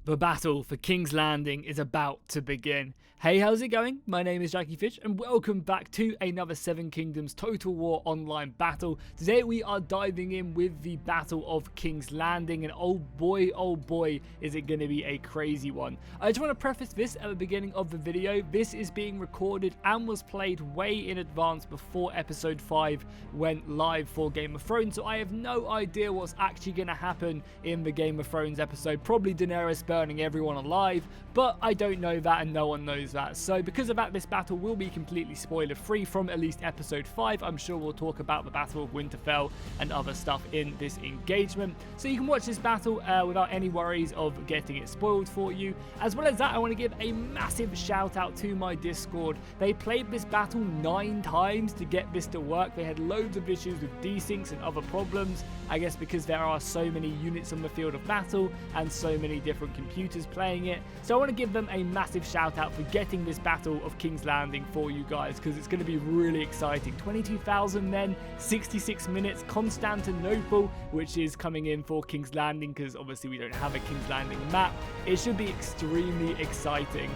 The battle for King's Landing is about to begin. Hey, how's it going? My name is Jackie Fish and welcome back to another Seven Kingdoms Total War online battle. Today we are diving in with the Battle of King's Landing, and oh boy is it going to be a crazy one. I just want to preface this at the beginning of the video. This is being recorded and was played way in advance before episode 5 went live for Game of Thrones, so I have no idea what's actually going to happen in the Game of Thrones episode. Probably Daenerys burning everyone alive, but I don't know that and no one knows that. So because of that, this battle will be completely spoiler free from at least episode 5. I'm sure we'll talk about the Battle of Winterfell and other stuff in this engagement, so you can watch this battle without any worries of getting it spoiled for you. As well as that, I want to give a massive shout out to my Discord. They played this battle 9 times to get this to work. They had loads of issues with desyncs and other problems, I guess because there are so many units on the field of battle and so many different computers playing it. So I want to give them a massive shout out for getting this Battle of King's Landing for you guys, because it's going to be really exciting. 22,000 men, 66 minutes, Constantinople, which is coming in for King's Landing, because obviously we don't have a King's Landing map. It should be extremely exciting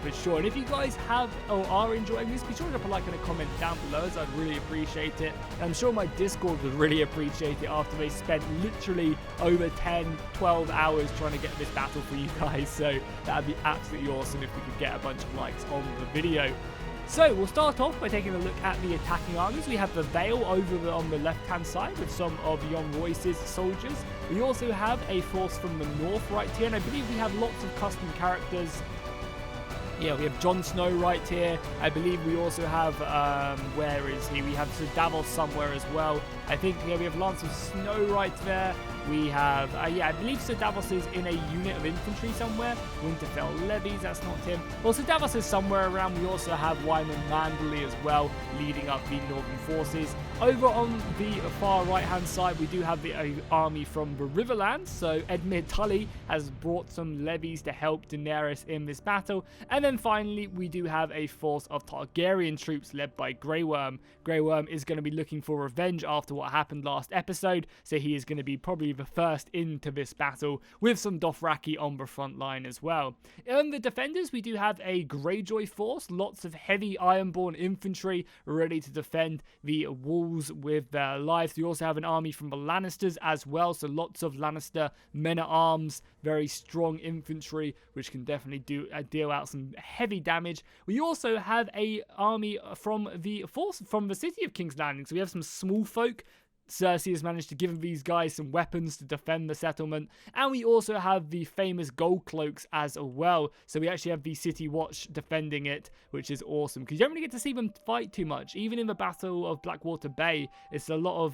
for sure. And if you guys have or are enjoying this, be sure to drop a like and a comment down below, as I'd really appreciate it. And I'm sure my Discord would really appreciate it after they spent literally over 10-12 hours trying to get this battle for you guys. So that'd be absolutely awesome if we could get a bunch of likes on the video. So we'll start off by taking a look at the attacking armies. We have the Vale on the left hand side with some of Jon Royce's soldiers. We also have a force from the north right here, and I believe we have lots of custom characters. Yeah, we have Jon Snow right here. I believe we also have, where is he? We have Sir Davos somewhere as well. I think, yeah, we have Lance of Snow right there. We have, yeah, I believe Sir Davos is in a unit of infantry somewhere. Winterfell levies, that's not him. Well, Sir Davos is somewhere around. We also have Wyman Manderley as well, leading up the northern forces. Over on the far right-hand side, we do have the army from the Riverlands. So Edmure Tully has brought some levies to help Daenerys in this battle. And then finally, we do have a force of Targaryen troops led by Grey Worm. Grey Worm is going to be looking for revenge after what happened last episode, so he is going to be probably the first into this battle, with some Dothraki on the front line as well. In the defenders, we do have a Greyjoy force, lots of heavy Ironborn infantry ready to defend the walls with their lives. We also have an army from the Lannisters as well, so lots of Lannister men-at-arms, very strong infantry, which can definitely deal out some heavy damage. We also have a army from the force from the city of King's Landing, so we have some small folk. Cersei has managed to give these guys some weapons to defend the settlement, and we also have the famous gold cloaks as well. So we actually have the City Watch defending it, which is awesome, because you don't really get to see them fight too much. Even in the Battle of Blackwater Bay, it's a lot of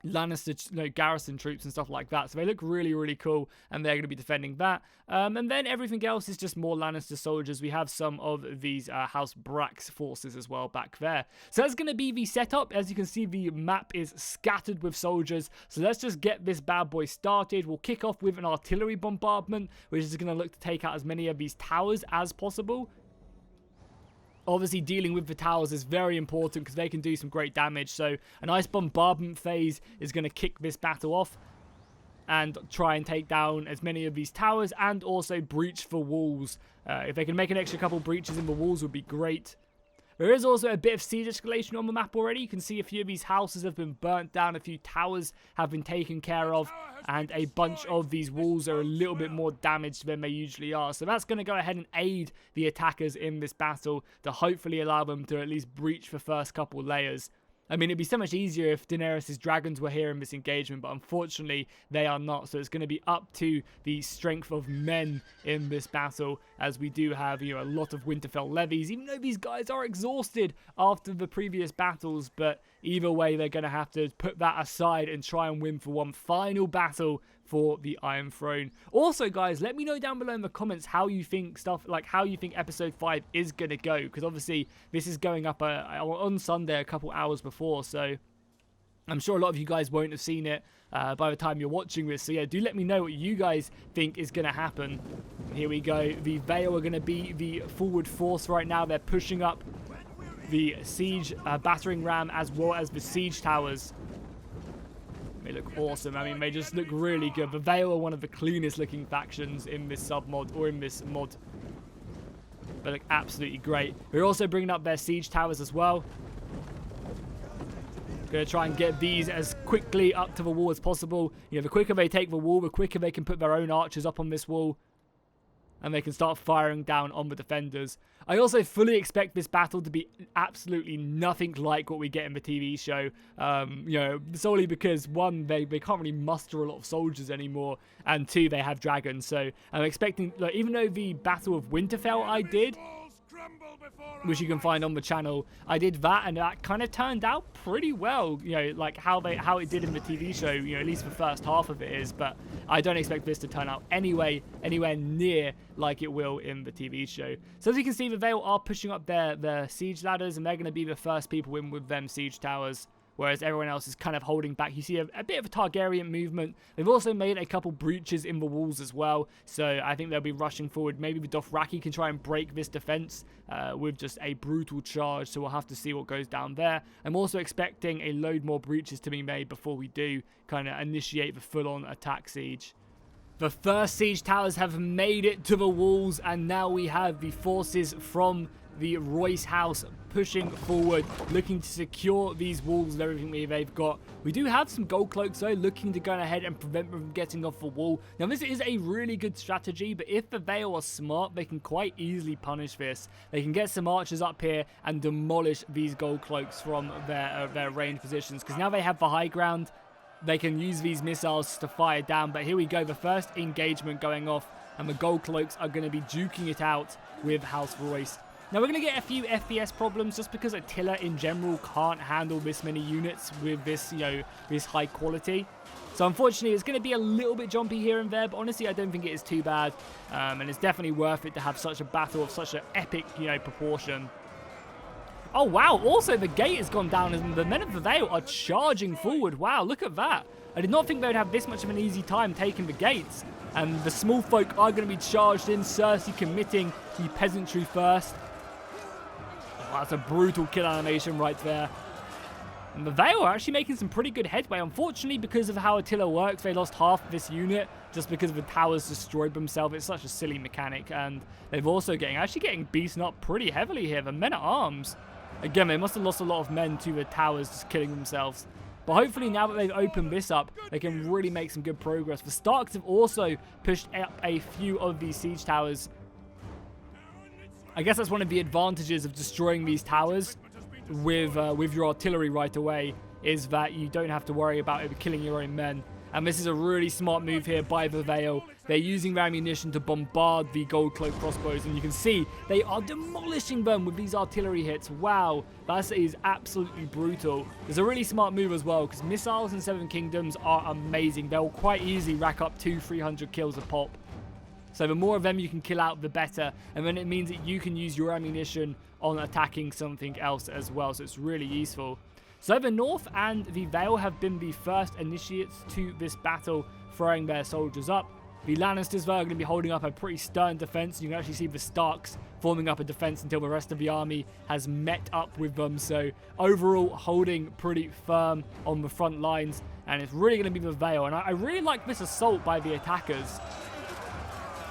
Lannister garrison troops and stuff like that, so they look really cool, and they're going to be defending that. And then everything else is just more Lannister soldiers. We have some of these House Brax forces as well back there. So that's going to be the setup. As you can see, the map is scattered with soldiers, so let's just get this bad boy started. We'll kick off with an artillery bombardment, which is going to look to take out as many of these towers as possible. Obviously, dealing with the towers is very important because they can do some great damage. So a nice bombardment phase is going to kick this battle off and try and take down as many of these towers, and also breach the walls. If they can make an extra couple breaches in the walls, would be great. There is also a bit of siege escalation on the map already. You can see a few of these houses have been burnt down, a few towers have been taken care of, and a bunch of these walls are a little bit more damaged than they usually are. So that's going to go ahead and aid the attackers in this battle to hopefully allow them to at least breach the first couple layers. I mean, it'd be so much easier if Daenerys' dragons were here in this engagement, but unfortunately they are not. So it's going to be up to the strength of men in this battle, as we do have, a lot of Winterfell levies, even though these guys are exhausted after the previous battles. But either way, they're going to have to put that aside and try and win for one final battle for the Iron Throne. Also, guys, let me know down below in the comments how you think episode 5 is gonna go, because obviously this is going up on Sunday a couple hours before, so I'm sure a lot of you guys won't have seen it by the time you're watching this. So yeah, do let me know what you guys think is gonna happen. Here we go. The Vale are gonna be the forward force right now. They're pushing up the siege battering ram as well as the siege towers. They look awesome. I mean, they just look really good. The Vale are one of the cleanest looking factions in this sub-mod, or in this mod. They look absolutely great. We're also bringing up their siege towers as well. Going to try and get these as quickly up to the wall as possible. You know, the quicker they take the wall, the quicker they can put their own archers up on this wall. And they can start firing down on the defenders. I also fully expect this battle to be absolutely nothing like what we get in the TV show. You know, solely because, one, they can't really muster a lot of soldiers anymore. And two, they have dragons. So I'm expecting, like, even though the Battle of Winterfell I did, which you can find on the channel, I did that, and that kind of turned out pretty well, you know, like how it did in the TV show, you know, at least the first half of it is, but I don't expect this to turn out anywhere near like it will in the TV show. So as you can see, the Vale are pushing up their siege ladders, and they're going to be the first people in with them siege towers, whereas everyone else is kind of holding back. You see a bit of a Targaryen movement. They've also made a couple breaches in the walls as well, so I think they'll be rushing forward. Maybe the Dothraki can try and break this defense with just a brutal charge, so we'll have to see what goes down there. I'm also expecting a load more breaches to be made before we do kind of initiate the full-on attack siege. The first siege towers have made it to the walls, and now we have the forces from the Royce house pushing forward, looking to secure these walls and everything they've got. We do have some gold cloaks though, looking to go ahead and prevent them from getting off the wall. Now this is a really good strategy, but if the Vale are smart, they can quite easily punish this. They can get some archers up here and demolish these gold cloaks from their range positions, because now they have the high ground. They can use these missiles to fire down. But here we go, the first engagement going off, and the gold cloaks are going to be duking it out with House Royce. Now we're going to get a few FPS problems just because Attila in general can't handle this many units with this, you know, this high quality. So unfortunately it's going to be a little bit jumpy here and there, but honestly I don't think it is too bad. And it's definitely worth it to have such a battle of such an epic, you know, proportion. Oh wow, also the gate has gone down and the men of the Vale are charging forward. Wow, look at that. I did not think they would have this much of an easy time taking the gates. And the small folk are going to be charged in. Cersei committing the peasantry first. Oh, that's a brutal kill animation right there. And the Vale are actually making some pretty good headway. Unfortunately, because of how Attila works, they lost half of this unit just because the towers destroyed themselves. It's such a silly mechanic. And they've also actually getting beaten up pretty heavily here. The men-at-arms, again, they must have lost a lot of men to the towers just killing themselves. But hopefully now that they've opened this up, they can really make some good progress. The Starks have also pushed up a few of these siege towers. I guess that's one of the advantages of destroying these towers with your artillery right away, is that you don't have to worry about it killing your own men. And this is a really smart move here by the Vale. They're using their ammunition to bombard the gold cloak crossbows, and you can see they are demolishing them with these artillery hits. Wow, that is absolutely brutal. It's a really smart move as well, because missiles in Seven Kingdoms are amazing. They'll quite easily rack up 200-300 kills a pop. So the more of them you can kill out, the better. And then it means that you can use your ammunition on attacking something else as well. So it's really useful. So the North and the Vale have been the first initiates to this battle, throwing their soldiers up. The Lannisters are going to be holding up a pretty stern defense. You can actually see the Starks forming up a defense until the rest of the army has met up with them. So overall, holding pretty firm on the front lines. And it's really going to be the Vale. And I really like this assault by the attackers,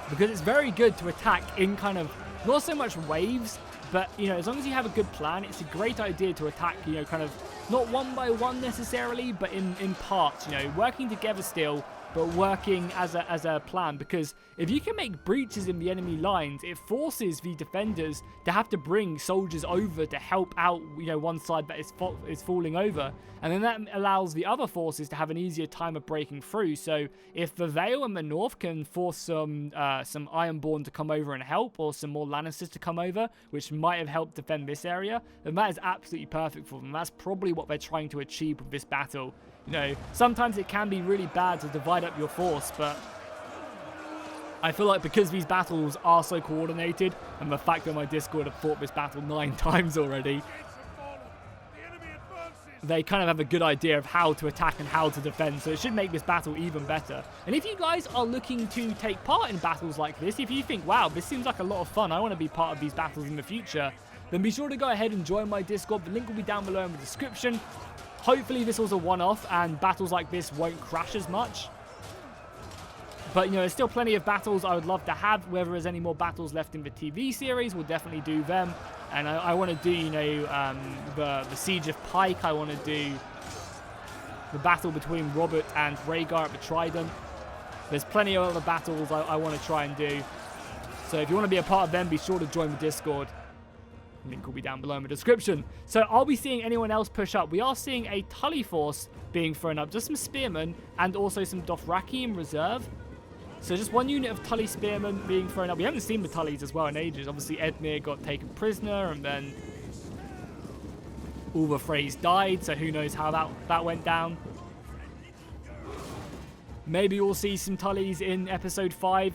because it's very good to attack in kind of, not so much waves, but, you know, as long as you have a good plan, it's a great idea to attack, you know, kind of, not one by one necessarily, but in parts, you know, working together still, but working as a plan. Because if you can make breaches in the enemy lines, it forces the defenders to have to bring soldiers over to help out, you know, one side that is falling over. And then that allows the other forces to have an easier time of breaking through. So if the Vale and the North can force some Ironborn to come over and help, or some more Lannisters to come over, which might have helped defend this area, then that is absolutely perfect for them. That's probably what they're trying to achieve with this battle. You know, sometimes it can be really bad to divide up your force, but I feel like because these battles are so coordinated, and the fact that my Discord have fought this battle 9 times already, they kind of have a good idea of how to attack and how to defend, so it should make this battle even better. And if you guys are looking to take part in battles like this, if you think, wow, this seems like a lot of fun, I want to be part of these battles in the future, then be sure to go ahead and join my Discord. The link will be down below in the description. Hopefully this was a one-off and battles like this won't crash as much. But, you know, there's still plenty of battles I would love to have. Whether there's any more battles left in the TV series, we'll definitely do them. And I want to do, you know, the Siege of Pike. I want to do the battle between Robert and Rhaegar at the Trident. There's plenty of other battles I want to try and do. So if you want to be a part of them, be sure to join the Discord. Link will be down below in the description. So are we seeing anyone else push up? We are seeing a Tully force being thrown up. Just some spearmen and also some Dothraki in reserve. So just one unit of Tully spearmen being thrown up. We haven't seen the Tullys as well in ages. Obviously Edmure got taken prisoner and then all the Freys died. So who knows how that went down. Maybe we'll see some Tullys in episode 5.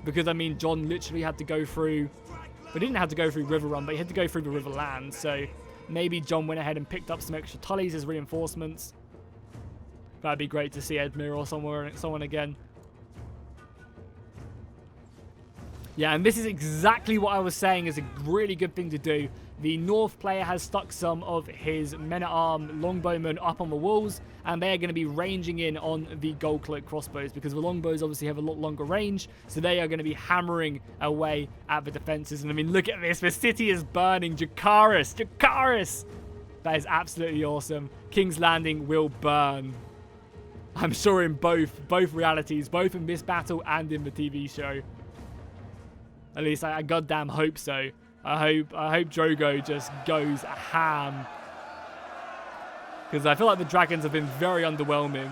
Because, I mean, Jon literally had to go through... But he didn't have to go through River Run, but he had to go through the River Land. So maybe Jon went ahead and picked up some extra Tullys as reinforcements. That'd be great to see Edmure or someone again. Yeah, and this is exactly what I was saying is a really good thing to do. The North player has stuck some of his men-at-arm longbowmen up on the walls, and they are going to be ranging in on the gold cloak crossbows, because the longbows obviously have a lot longer range, so they are going to be hammering away at the defenses. And I mean, look at this. The city is burning. Jacaerys! That is absolutely awesome. King's Landing will burn. I'm sure in both realities, both in this battle and in the TV show. At least I goddamn hope so. I hope Drogo just goes ham. Because I feel like the dragons have been very underwhelming.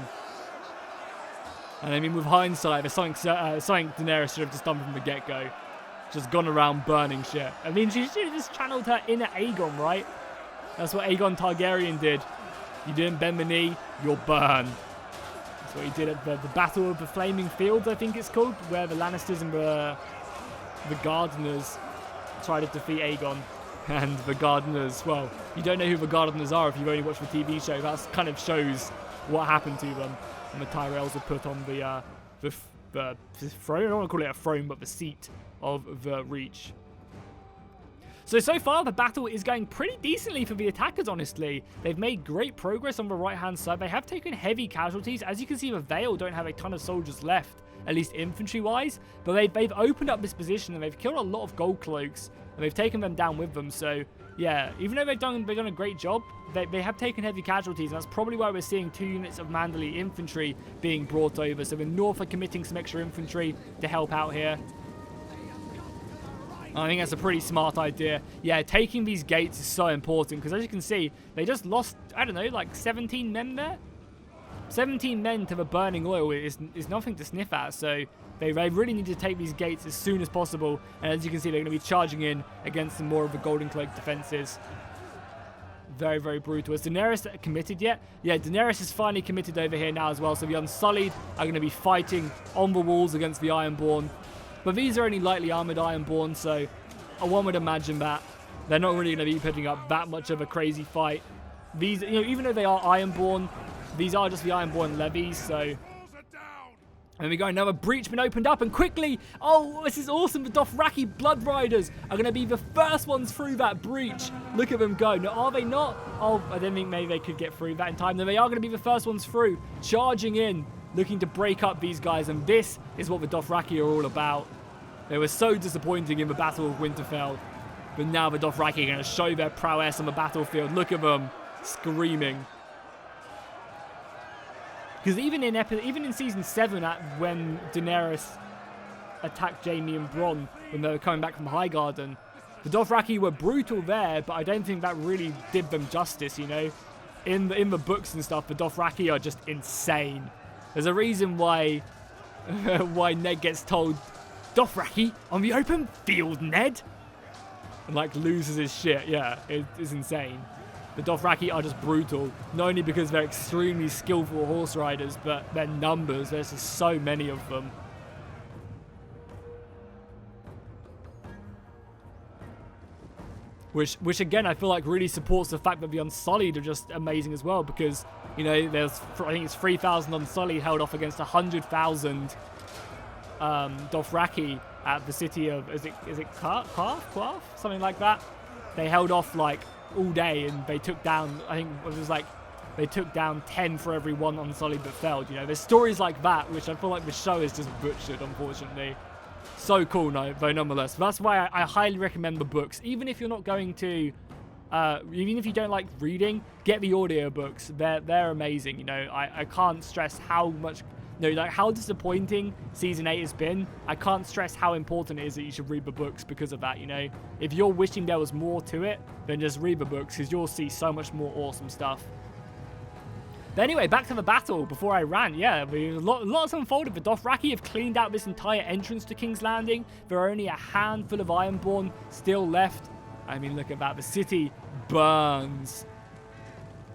And I mean, with hindsight, there's something Daenerys should have just done from the get-go. Just gone around burning shit. I mean, she should have just channeled her inner Aegon, right? That's what Aegon Targaryen did. You didn't bend the knee, you'll burn. That's what he did at the Battle of the Flaming Fields, I think it's called, where the Lannisters and the Gardeners try to defeat Aegon. And the Gardeners, well, you don't know who the Gardeners are if you've only watched the TV show. That kind of shows what happened to them. And the Tyrells were put on the throne. I don't want to call it a throne, but the seat of the Reach. So far, the battle is going pretty decently for the attackers, honestly. They've made great progress on the right-hand side. They have taken heavy casualties. As you can see, the Vale don't have a ton of soldiers left, at least infantry-wise. But they've opened up this position, and they've killed a lot of gold cloaks, and they've taken them down with them. So, yeah, even though they've done a great job, they have taken heavy casualties, and that's probably why we're seeing 2 units of Manderley infantry being brought over. So the North are committing some extra infantry to help out here. I think that's a pretty smart idea. Yeah, taking these gates is so important because, as you can see, they just lost, I don't know, like 17 men there? 17 men to the burning oil is nothing to sniff at, so they really need to take these gates as soon as possible. And as you can see, they're going to be charging in against some more of the Golden Cloak defenses. Very, very brutal. Is Daenerys committed yet? Yeah, Daenerys is finally committed over here now as well, so the Unsullied are going to be fighting on the walls against the Ironborn. But these are only lightly armored Ironborn, so one would imagine that they're not really going to be putting up that much of a crazy fight. These, you know, even though they are Ironborn, these are just the Ironborn levies, so... And there we go, another breach been opened up, and quickly, oh, this is awesome, the Dothraki Blood Riders are going to be the first ones through that breach. Look at them go. Now, are they not? Oh, I didn't think maybe they could get through that in time. No, they are going to be the first ones through, charging in, looking to break up these guys, and this is what the Dothraki are all about. They were so disappointing in the Battle of Winterfell, but now the Dothraki are going to show their prowess on the battlefield. Look at them, screaming. Because even in Season 7, when Daenerys attacked Jaime and Bronn, when they were coming back from Highgarden, the Dothraki were brutal there, but I don't think that really did them justice, you know? In the books and stuff, the Dothraki are just insane. There's a reason why Ned gets told, Dothraki on the open field, Ned! And like loses his shit. Yeah, it's insane. The Dothraki are just brutal. Not only because they're extremely skillful horse riders, but their numbers. There's just so many of them. Which again, I feel like really supports the fact that the Unsullied are just amazing as well. Because, you know, I think it's 3,000 Unsullied held off against 100,000 Dothraki at the city of, is it Qarth? Something like that. They held off like all day and they took down, I think it was like they took down 10 for every one Unsullied but failed. You know, there's stories like that, which I feel like the show is just butchered, unfortunately. So cool, though, nonetheless. That's why I highly recommend the books. Even if you're not going to, even if you don't like reading, get the audiobooks. They're amazing. You know, I can't stress how much, like how disappointing season 8 has been. I can't stress how important it is that you should read the books because of that. You know, if you're wishing there was more to it, then just read the books because you'll see so much more awesome stuff. But anyway, back to the battle before I ran. Yeah, lots unfolded. The Dothraki have cleaned out this entire entrance to King's Landing. There are only a handful of Ironborn still left. I mean, look at that. The city burns.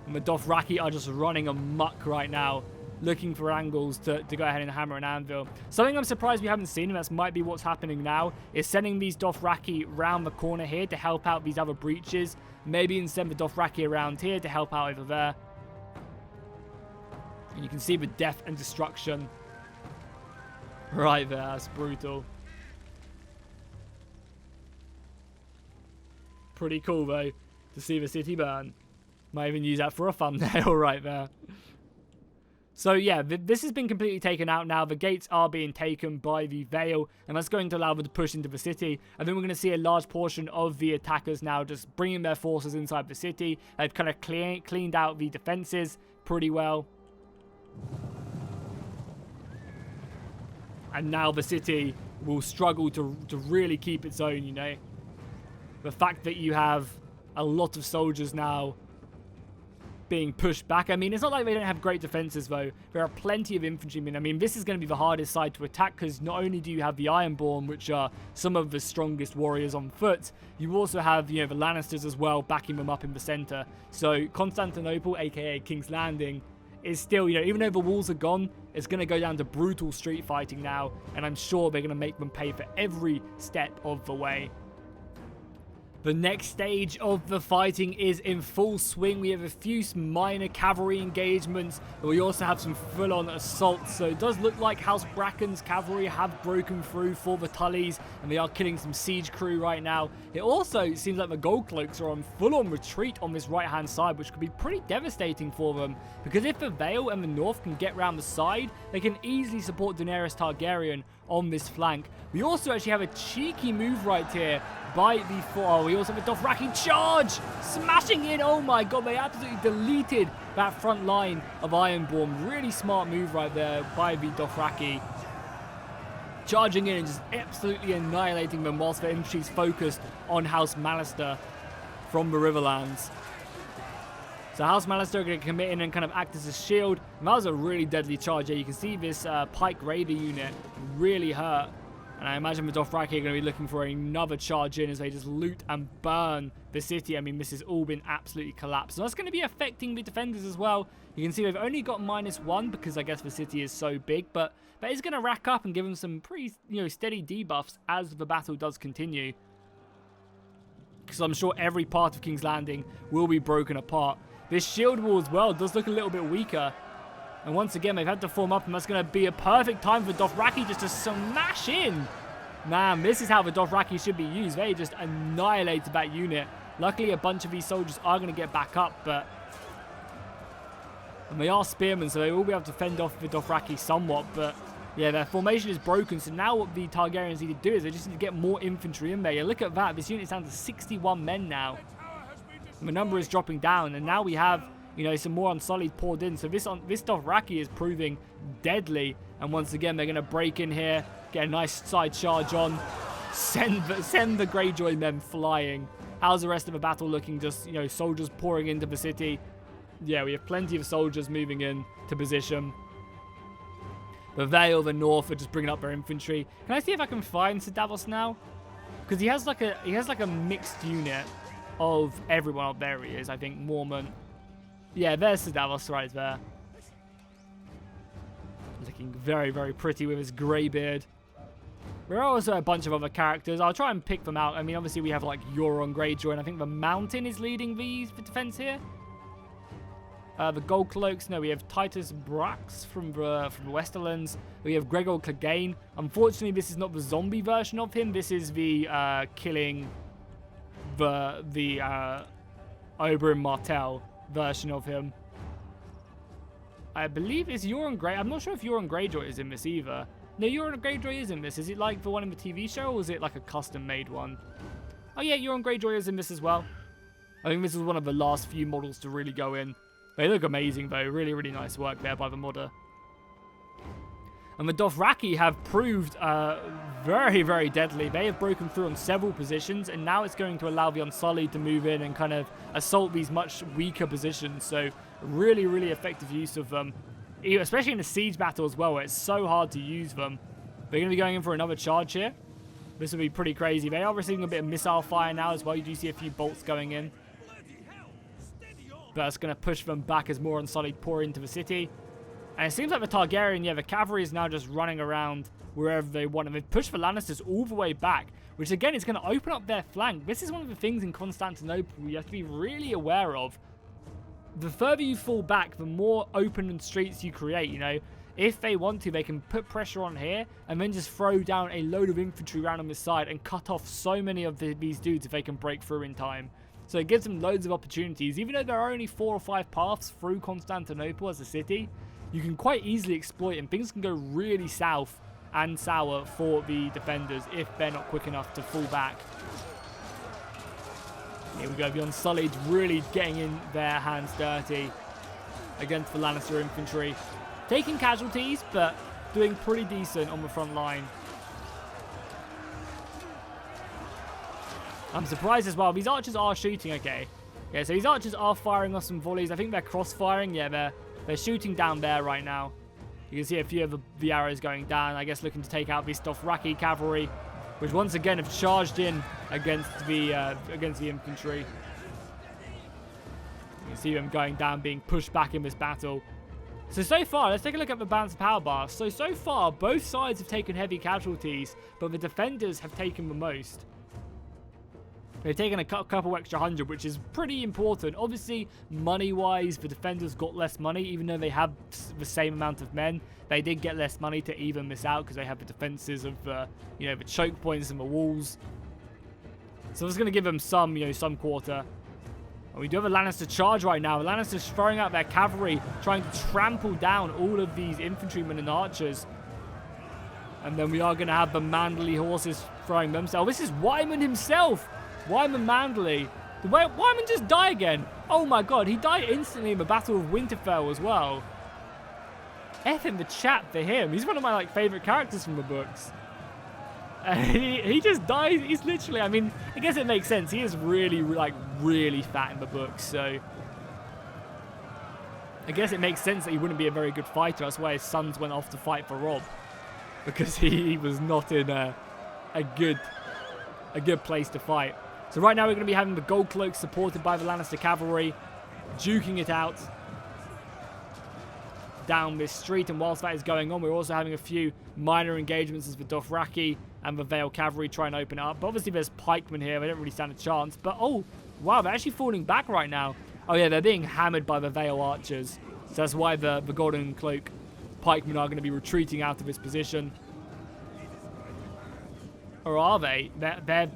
And the Dothraki are just running amok right now, looking for angles to go ahead and hammer an anvil. Something I'm surprised we haven't seen, and that might be what's happening now, is sending these Dothraki round the corner here to help out these other breaches. Maybe even send the Dothraki around here to help out over there. And you can see the death and destruction right there. That's brutal. Pretty cool, though, to see the city burn. Might even use that for a thumbnail right there. So, yeah, this has been completely taken out now. The gates are being taken by the Vale, and that's going to allow them to push into the city. I think we're going to see a large portion of the attackers now just bringing their forces inside the city. They've kind of cleaned out the defenses pretty well. And now the city will struggle to really keep its own, you know. The fact that you have a lot of soldiers now being pushed back. I mean, it's not like they don't have great defenses, though. There are plenty of infantrymen. I mean, this is going to be the hardest side to attack because not only do you have the Ironborn, which are some of the strongest warriors on foot, you also have, you know, the Lannisters as well, backing them up in the center. So Constantinople, aka King's Landing, is still, you know, even though the walls are gone, it's going to go down to brutal street fighting now, and I'm sure they're going to make them pay for every step of the way. The next stage of the fighting is in full swing. We have a few minor cavalry engagements, but we also have some full-on assaults. So it does look like House Bracken's cavalry have broken through for the Tullys, and they are killing some siege crew right now. It also seems like the Gold Cloaks are on full-on retreat on this right-hand side, which could be pretty devastating for them, because if the Vale and the North can get around the side, they can easily support Daenerys Targaryen on this flank. We also actually have a cheeky move right here by the we also have a Dothraki charge, smashing in. Oh my god, they absolutely deleted that front line of Ironborn. Really smart move right there by the Dothraki, charging in and just absolutely annihilating them whilst the infantry's focused on House Lannister from the Riverlands. So House Lannister are going to commit in and kind of act as a shield. And that was a really deadly charge. Yeah, you can see this Pike Raider unit really hurt. And I imagine the Dothraki are going to be looking for another charge in as they just loot and burn the city. I mean, this has all been absolutely collapsed. So that's going to be affecting the defenders as well. You can see they've only got -1 because I guess the city is so big. But that is going to rack up and give them some pretty, you know, steady debuffs as the battle does continue. Because I'm sure every part of King's Landing will be broken apart. This shield wall as well does look a little bit weaker. And once again, they've had to form up, and that's going to be a perfect time for Dothraki just to smash in. Man, this is how the Dothraki should be used. They just annihilated that unit. Luckily, a bunch of these soldiers are going to get back up, but... And they are spearmen, so they will be able to fend off the Dothraki somewhat, but... Yeah, their formation is broken, so now what the Targaryens need to do is they just need to get more infantry in there. Yeah, look at that. This unit is down to 61 men now. And the number is dropping down, and now we have... You know, some more Unsullied poured in. So this Dothraki is proving deadly. And once again, they're going to break in here. Get a nice side charge on. Send the Greyjoy men flying. How's the rest of the battle looking? Just, you know, soldiers pouring into the city. Yeah, we have plenty of soldiers moving in to position. The Vale, the North are just bringing up their infantry. Can I see if I can find Sir Davos now? Because he has like a mixed unit of everyone. Oh, there he is. I think Mormont. Yeah, there's Sir Davos right there. Looking very, very pretty with his grey beard. There are also a bunch of other characters. I'll try and pick them out. I mean, obviously we have like Euron Greyjoy, and I think the Mountain is leading the defense here. The Gold Cloaks. No, we have Titus Brax from the Westerlands. We have Gregor Clegane. Unfortunately, this is not the zombie version of him. This is the killing the Oberyn Martell version of him. I believe it's Euron Grey. I'm not sure if Euron Greyjoy is in this either. No, Euron Greyjoy is in this. Is it like the one in the TV show, or is it like a custom-made one? Oh yeah, Euron Greyjoy is in this as well. I think this is one of the last few models to really go in. They look amazing though. Really, really nice work there by the modder. And the Dothraki have proved very, very deadly. They have broken through on several positions, and now it's going to allow the Unsullied to move in and kind of assault these much weaker positions. So really, really effective use of them, especially in a siege battle as well, where it's so hard to use them. They're going to be going in for another charge here. This will be pretty crazy. They are receiving a bit of missile fire now as well. You do see a few bolts going in. But that's going to push them back as more Unsullied pour into the city. And it seems like the Targaryen, yeah, the cavalry is now just running around wherever they want. And they've pushed the Lannisters all the way back, which again is going to open up their flank. This is one of the things in Constantinople you have to be really aware of. The further you fall back, the more open streets you create, you know. If they want to, they can put pressure on here and then just throw down a load of infantry around on this side and cut off so many of these dudes if they can break through in time. So it gives them loads of opportunities. Even though there are only 4 or 5 paths through Constantinople as a city, you can quite easily exploit, and things can go really south and sour for the defenders if they're not quick enough to fall back. Here we go, the Unsullied really getting in their hands dirty against the Lannister infantry. Taking casualties, but doing pretty decent on the front line. I'm surprised as well. These archers are shooting, okay. Yeah, so these archers are firing off some volleys. I think they're cross-firing. Yeah, they're shooting down there right now. You can see a few of the arrows going down, I guess looking to take out this Dothraki cavalry, which once again have charged in against the infantry. You can see them going down, being pushed back in this battle. So far, let's take a look at the balance of power bar. So far, both sides have taken heavy casualties, but the defenders have taken the most. They've taken a couple extra 100, which is pretty important. Obviously, money-wise, the defenders got less money, even though they have the same amount of men. They did get less money to even this out because they have the defenses of, the choke points and the walls. So it's going to give them some, some quarter. And we do have a Lannister charge right now. The Lannisters throwing out their cavalry, trying to trample down all of these infantrymen and archers. And then we are going to have the Manderley horses throwing themselves. This is Wyman himself. Wyman Manderley. Did Wyman just die again? Oh my god, he died instantly in the Battle of Winterfell as well. F in the chat for him. He's one of my favourite characters from the books. He just died. He's literally, I mean, I guess it makes sense. He is really, really fat in the books, so I guess it makes sense that he wouldn't be a very good fighter. That's why his sons went off to fight for Robb, because he was not in a good place to fight. So right now we're going to be having the Gold Cloaks supported by the Lannister cavalry, duking it out down this street. And whilst that is going on, we're also having a few minor engagements as the Dothraki and the Vale cavalry try and open it up. But obviously there's pikemen here. They don't really stand a chance. But oh, wow, they're actually falling back right now. Oh yeah, they're being hammered by the Vale archers. So that's why the Golden Cloak pikemen are going to be retreating out of this position. Or are they? They're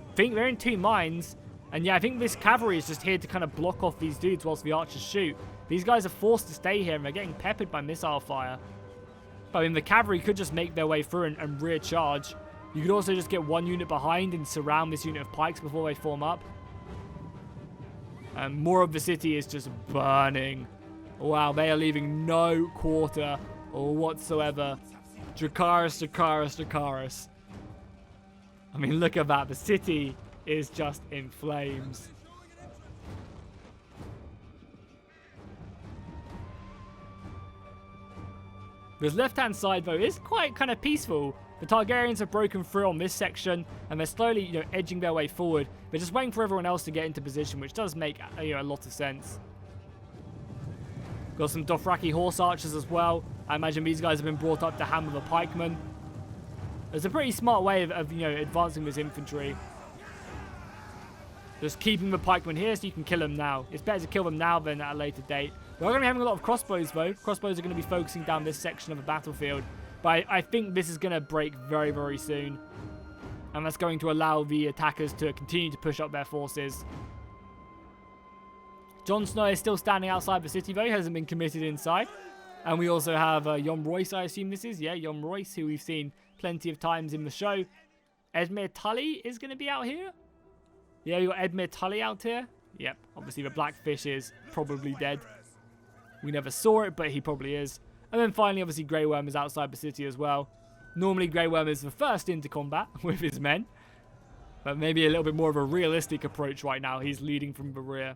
in 2 mines. And yeah, I think this cavalry is just here to kind of block off these dudes whilst the archers shoot. These guys are forced to stay here and they're getting peppered by missile fire. But I mean, the cavalry could just make their way through and rear charge. You could also just get 1 unit behind and surround this unit of pikes before they form up. And more of the city is just burning. Wow, they are leaving no quarter or whatsoever. Dracarys, Dracarys, Dracarys. I mean, look at that. The city is just in flames. This left-hand side, though, is quite kind of peaceful. The Targaryens have broken through on this section, and they're slowly, edging their way forward. They're just waiting for everyone else to get into position, which does make, a lot of sense. Got some Dothraki horse archers as well. I imagine these guys have been brought up to hammer the pikemen. It's a pretty smart way of advancing this infantry. Just keeping the pikemen here so you can kill them now. It's better to kill them now than at a later date. We're going to be having a lot of crossbows, though. Crossbows are going to be focusing down this section of the battlefield. But I think this is going to break very, very soon. And that's going to allow the attackers to continue to push up their forces. Jon Snow is still standing outside the city, though. He hasn't been committed inside. And we also have Jon Royce, I assume this is. Yeah, Jon Royce, who we've seen plenty of times in the show. Edmure Tully is going to be out here. Yeah, we got Edmure Tully out here. Yep, obviously the Blackfish is probably dead. We never saw it, but he probably is. And then finally, obviously, Grey Worm is outside the city as well. Normally, Grey Worm is the first into combat with his men. But maybe a little bit more of a realistic approach right now. He's leading from the rear.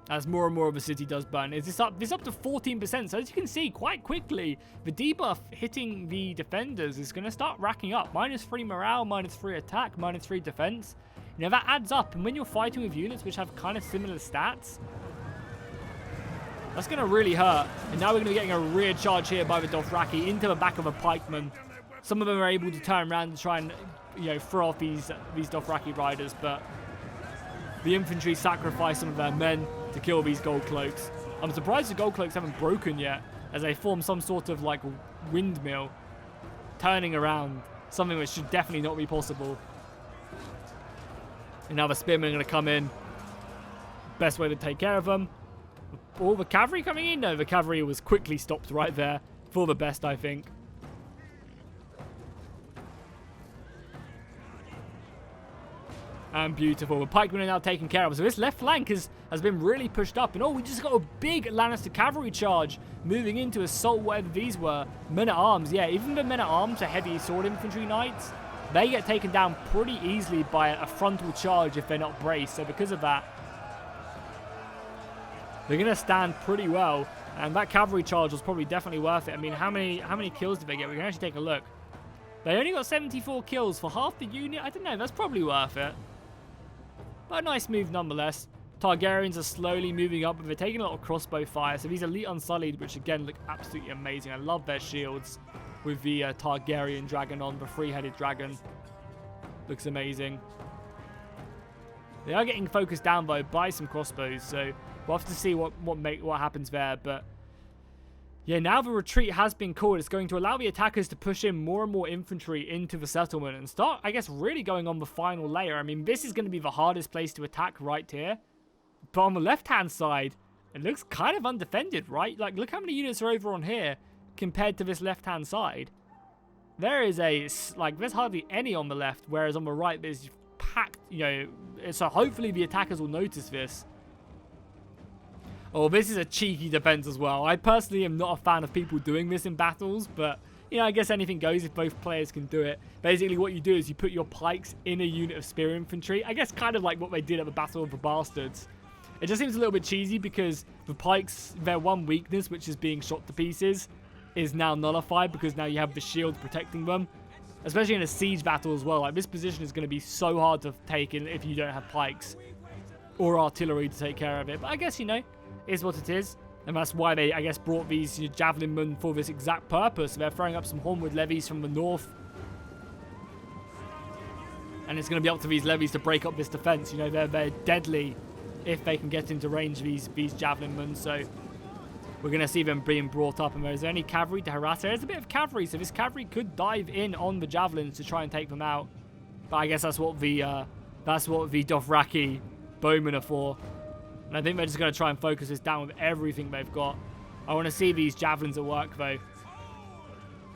As more and more of the city does burn. This up to 14%. So as you can see, quite quickly, the debuff hitting the defenders is going to start racking up. -3 morale, -3 attack, -3 defense. You know, that adds up. And when you're fighting with units which have kind of similar stats, that's going to really hurt. And now we're going to be getting a rear charge here by the Dothraki into the back of a pikeman. Some of them are able to turn around and try and, you know, throw off these Dothraki riders, but the infantry sacrifice some of their men to kill these gold cloaks. I'm surprised the gold cloaks haven't broken yet, as they form some sort of like windmill turning around, something which should definitely not be possible. And now the spearmen are going to come in. Best way to take care of them. All the cavalry coming in? No, the cavalry was quickly stopped right there. For the best, I think. And beautiful. The pikemen are now taken care of. So this left flank has been really pushed up. And oh, we just got a big Lannister cavalry charge moving into assault whatever these were. Men-at-arms, yeah. Even the men-at-arms are heavy sword infantry knights. They get taken down pretty easily by a frontal charge if they're not braced. So because of that, they're going to stand pretty well. And that cavalry charge was probably definitely worth it. I mean, how many kills did they get? We can actually take a look. They only got 74 kills for half the unit. I don't know. That's probably worth it. But a nice move nonetheless. Targaryens are slowly moving up, but they're taking a lot of crossbow fire. So these Elite Unsullied, which again look absolutely amazing. I love their shields with the Targaryen dragon on, the three-headed dragon. Looks amazing. They are getting focused down though by some crossbows, so we'll have to see what happens there. But yeah, now the retreat has been called. It's going to allow the attackers to push in more and more infantry into the settlement and start, I guess, really going on the final layer. I mean, this is going to be the hardest place to attack right here. But on the left-hand side, it looks kind of undefended, right? Like, look how many units are over on here compared to this left-hand side. There is there's hardly any on the left, whereas on the right, there's packed, you know. So hopefully the attackers will notice this. Oh, this is a cheeky defense as well. I personally am not a fan of people doing this in battles, but, you know, I guess anything goes if both players can do it. Basically, what you do is you put your pikes in a unit of spear infantry. I guess kind of like what they did at the Battle of the Bastards. It just seems a little bit cheesy because the pikes, their one weakness, which is being shot to pieces, is now nullified because now you have the shield protecting them. Especially in a siege battle as well. Like, this position is going to be so hard to take in if you don't have pikes or artillery to take care of it. But I guess, you know, is what it is, and that's why they, I guess, brought these javelin men for this exact purpose. They're throwing up some Hornwood levies from the north, and it's going to be up to these levies to break up this defense. You know, they're deadly if they can get into range of these javelin men. So we're going to see them being brought up. And there's any cavalry to harass. There's a bit of cavalry, so this cavalry could dive in on the javelins to try and take them out. But I guess that's what the Dothraki bowmen are for. And I think they're just going to try and focus this down with everything they've got. I want to see these javelins at work, though.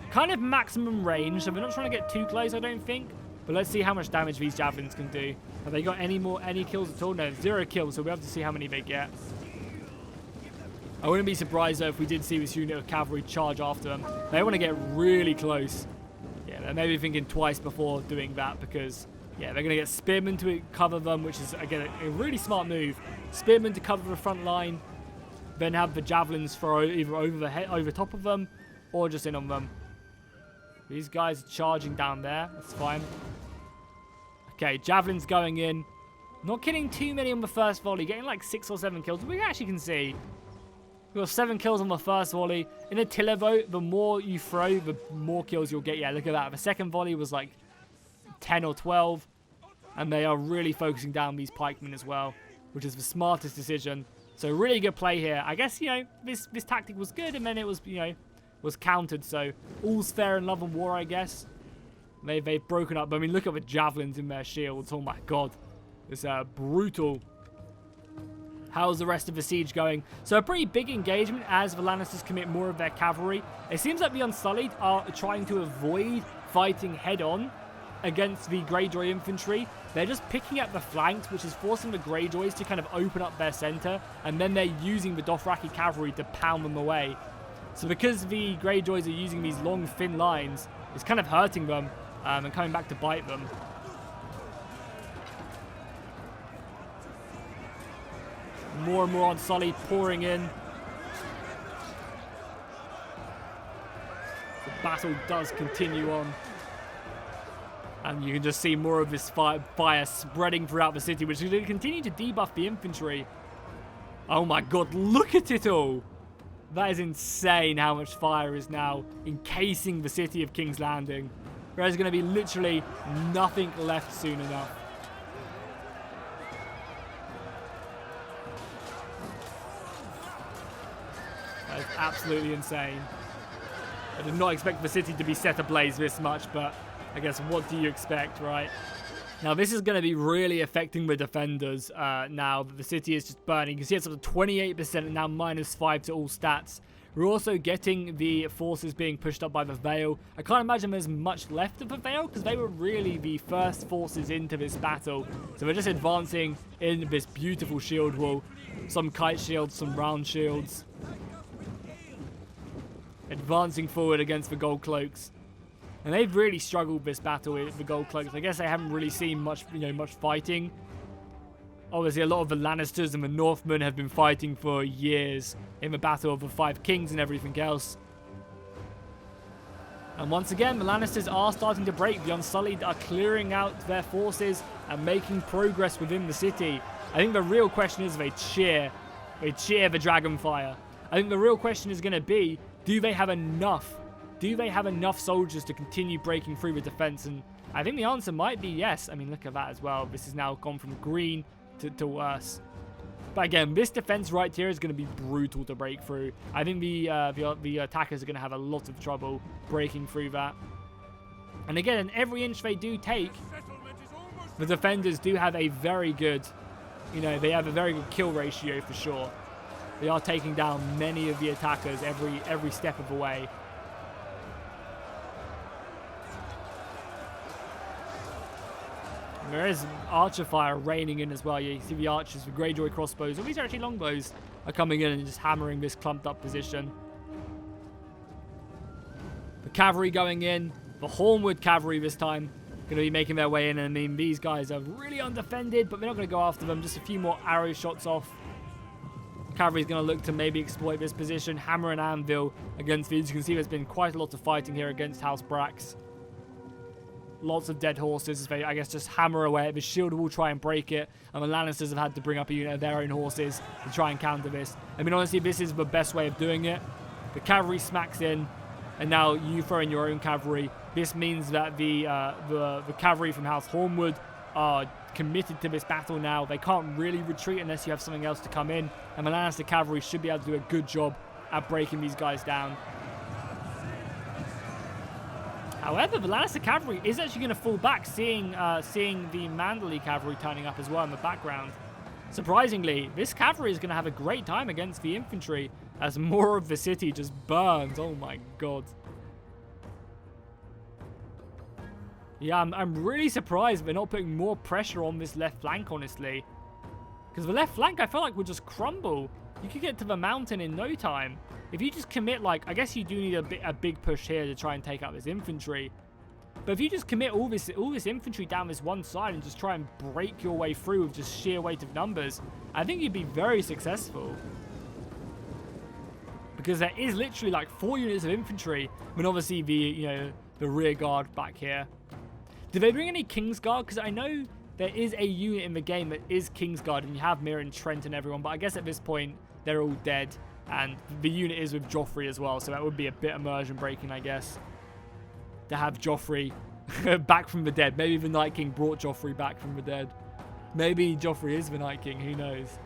Kind of maximum range, so we're not trying to get too close, I don't think. But let's see how much damage these javelins can do. Have they got any kills at all? No, 0 kills, so we'll have to see how many they get. I wouldn't be surprised, though, if we did see this unit of cavalry charge after them. They want to get really close. Yeah, they're maybe thinking twice before doing that because, yeah, they're going to get spearmen to cover them, which is, again, a really smart move. Spearmen to cover the front line, then have the javelins throw either over top of them or just in on them. These guys are charging down there. That's fine. Okay, javelins going in. Not killing too many on the first volley. Getting like 6 or 7 kills. We actually can see we've got 7 kills on the first volley. In a tiller vote, the more you throw, the more kills you'll get. Yeah, look at that. The second volley was like 10 or 12. And they are really focusing down these pikemen as well, which is the smartest decision. So really good play here. I guess, you know, this tactic was good, and then it was, you know, was countered. So all's fair in love and war, I guess. They've broken up. I mean, look at the javelins in their shields. Oh my god. It's brutal. How's the rest of the siege going? So a pretty big engagement as the Lannisters commit more of their cavalry. It seems like the Unsullied are trying to avoid fighting head-on against the Greyjoy infantry. They're just picking up the flanks, which is forcing the Greyjoys to kind of open up their center, and then they're using the Dothraki cavalry to pound them away. So because the Greyjoys are using these long, thin lines, it's kind of hurting them and coming back to bite them. More and more Unsullied pouring in. The battle does continue on. And you can just see more of this fire spreading throughout the city, which is going to continue to debuff the infantry. Oh my god, look at it all! That is insane how much fire is now encasing the city of King's Landing. There's going to be literally nothing left soon enough. That is absolutely insane. I did not expect the city to be set ablaze this much, but I guess what do you expect, right? Now, this is going to be really affecting the defenders now that the city is just burning. You can see it's up to 28% and now -5 to all stats. We're also getting the forces being pushed up by the Vale. I can't imagine there's much left of the Vale because they were really the first forces into this battle. So we're just advancing in this beautiful shield wall. Some kite shields, some round shields. Advancing forward against the Gold Cloaks. And they've really struggled this battle with the Gold Cloaks. I guess they haven't really seen much, much fighting. Obviously, a lot of the Lannisters and the Northmen have been fighting for years in the Battle of the Five Kings and everything else. And once again, the Lannisters are starting to break. The Unsullied are clearing out their forces and making progress within the city. I think the real question is they cheer the Dragonfire. I think the real question is going to be, do they have enough? Do they have enough soldiers to continue breaking through the defense? And I think the answer might be yes. I mean, look at that as well. This has now gone from green to worse. But again, this defense right here is going to be brutal to break through. I think the attackers are going to have a lot of trouble breaking through that. And again, every inch they do take, the defenders do have a very good, they have a very good kill ratio for sure. They are taking down many of the attackers every step of the way. There is archer fire raining in as well. You see the archers with Greyjoy crossbows, or these are actually longbows, are coming in and just hammering this clumped up position. The cavalry going in, the Hornwood cavalry this time, going to be making their way in. And I mean, these guys are really undefended, but they're not going to go after them. Just a few more arrow shots off. Cavalry is going to look to maybe exploit this position. Hammer and anvil against these. You can see there's been quite a lot of fighting here against House Brax. Lots of dead horses as they, I guess, just hammer away at the shield wall, try and break it. And the Lannisters have had to bring up a unit of their own horses to try and counter this. I mean, honestly, this is the best way of doing it. The cavalry smacks in, and now you throw in your own cavalry. This means that the cavalry from House Hornwood are committed to this battle now. They can't really retreat unless you have something else to come in. And the Lannister cavalry should be able to do a good job at breaking these guys down. However, the Lannister cavalry is actually going to fall back, seeing the Manderley cavalry turning up as well in the background. Surprisingly, this cavalry is going to have a great time against the infantry as more of the city just burns. Oh my god. Yeah, I'm really surprised they're not putting more pressure on this left flank, honestly. Because the left flank, I feel like, would just crumble. You could get to the mountain in no time. If you just commit, like, I guess you do need a big push here to try and take out this infantry. But if you just commit all this infantry down this one side and just try and break your way through with just sheer weight of numbers, I think you'd be very successful. Because there is literally like 4 units of infantry, and obviously the rear guard back here. Did they bring any Kingsguard? Because I know there is a unit in the game that is Kingsguard, and you have Mir and Trent and everyone, but I guess at this point they're all dead. And the unit is with Joffrey as well, so that would be a bit immersion breaking, I guess. To have Joffrey back from the dead. Maybe the Night King brought Joffrey back from the dead. Maybe Joffrey is the Night King, who knows.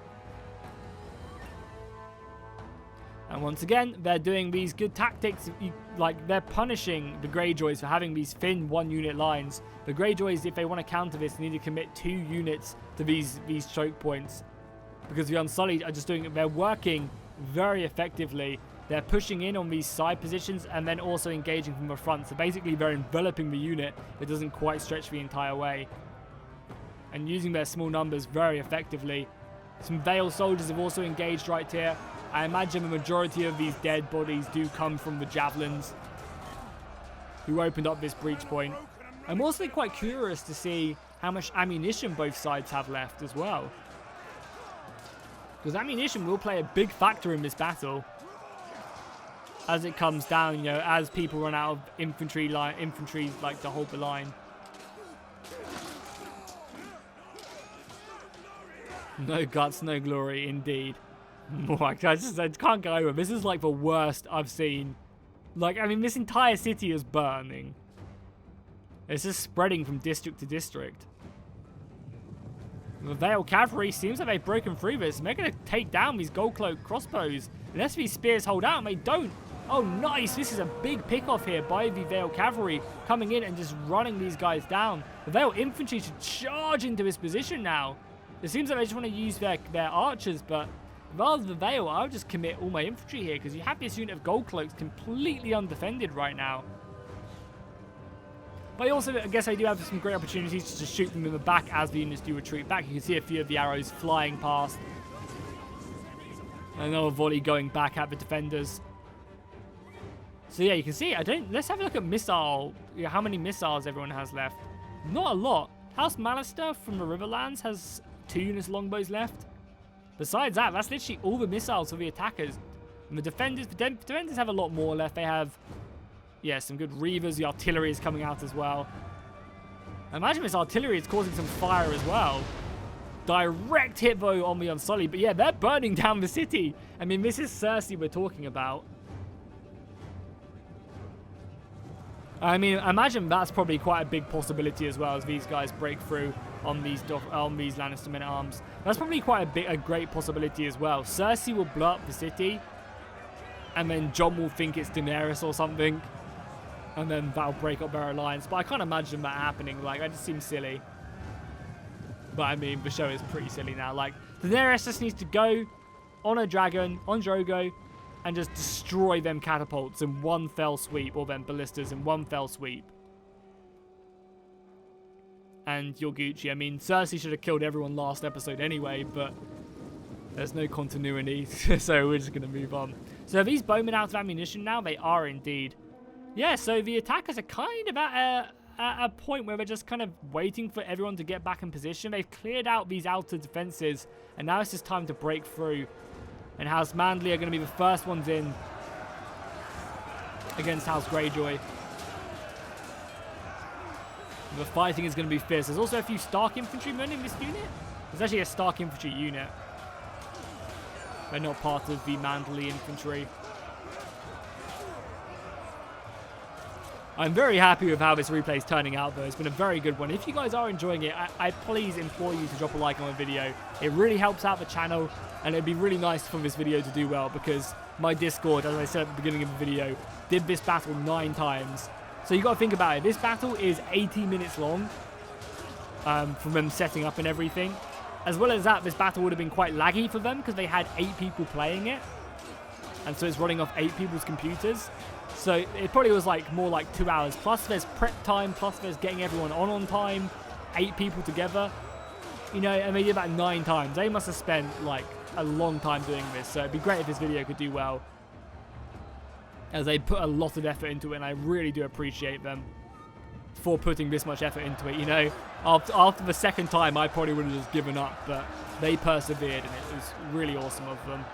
And once again, they're doing these good tactics. Like, they're punishing the Greyjoys for having these thin 1-unit lines. The Greyjoys, if they want to counter this, need to commit 2 units to these choke points. because the Unsullied are just doing it. They're working very effectively. They're pushing in on these side positions and then also engaging from the front. So basically they're enveloping the unit that doesn't quite stretch the entire way. And using their small numbers very effectively. Some Vale soldiers have also engaged right here. I imagine the majority of these dead bodies do come from the Javelins who opened up this breach point. I'm also quite curious to see how much ammunition both sides have left as well. Because ammunition will play a big factor in this battle. As it comes down, you know, as people run out of infantry like to hold the line. No guts, no glory, indeed. I can't go over. This is like the worst I've seen. Like, I mean, this entire city is burning. It's just spreading from district to district. The Vale Cavalry seems like they've broken through this. And they're going to take down these gold cloak crossbows. Unless these spears hold out, and they don't. Oh, nice. This is a big pick-off here by the Vale Cavalry coming in and just running these guys down. The Vale Infantry should charge into this position now. It seems like they just want to use their archers, but rather than Vale, I would just commit all my infantry here because you have this unit of gold cloaks completely undefended right now. But also, I guess I do have some great opportunities to just shoot them in the back as the units do retreat back. You can see a few of the arrows flying past. Another volley going back at the defenders. So yeah, you can see, let's have a look at how many missiles everyone has left. Not a lot. House Lannister from the Riverlands has 2 units of longbows left. Besides that, that's literally all the missiles for the attackers. And the defenders have a lot more left. They have, yeah, some good reavers. The artillery is coming out as well. I imagine this artillery is causing some fire as well. Direct hit though on the Unsullied. But yeah, they're burning down the city. I mean, this is Cersei we're talking about. I mean, I imagine that's probably quite a big possibility as well as these guys break through on these Lannister men-at-arms. That's probably quite a great possibility as well. Cersei will blow up the city, and then Jon will think it's Daenerys or something, and then that'll break up their alliance. But I can't imagine that happening. Like, that just seems silly. But I mean, the show is pretty silly now. Like, Daenerys just needs to go on a dragon, on Drogo, and just destroy them catapults in one fell sweep, or them ballistas in one fell sweep. And you're Gucci. I mean, Cersei should have killed everyone last episode anyway, but there's no continuity, so we're just going to move on. So are these bowmen out of ammunition now? They are indeed. Yeah, so the attackers are kind of at a point where they're just kind of waiting for everyone to get back in position. They've cleared out these outer defenses, and now it's just time to break through. And House Manderly are going to be the first ones in against House Greyjoy. The fighting is going to be fierce. There's also a few Stark infantrymen in this unit. There's actually a Stark infantry unit. They're not part of the Manderly infantry. I'm very happy with how this replay is turning out, though. It's been a very good one. If you guys are enjoying it, I please implore you to drop a like on the video. It really helps out the channel, and it'd be really nice for this video to do well, because my Discord, as I said at the beginning of the video, did this battle 9 times. So you got to think about it. This battle is 80 minutes long from them setting up and everything. As well as that, this battle would have been quite laggy for them because they had 8 people playing it. And so it's running off 8 people's computers. So it probably was like more like 2 hours. Plus there's prep time, plus there's getting everyone on time. 8 people together. You know, and they did about 9 times. They must have spent like a long time doing this. So it'd be great if this video could do well, as they put a lot of effort into it, and I really do appreciate them for putting this much effort into it. You know, after the second time, I probably would have just given up, but they persevered, and it was really awesome of them.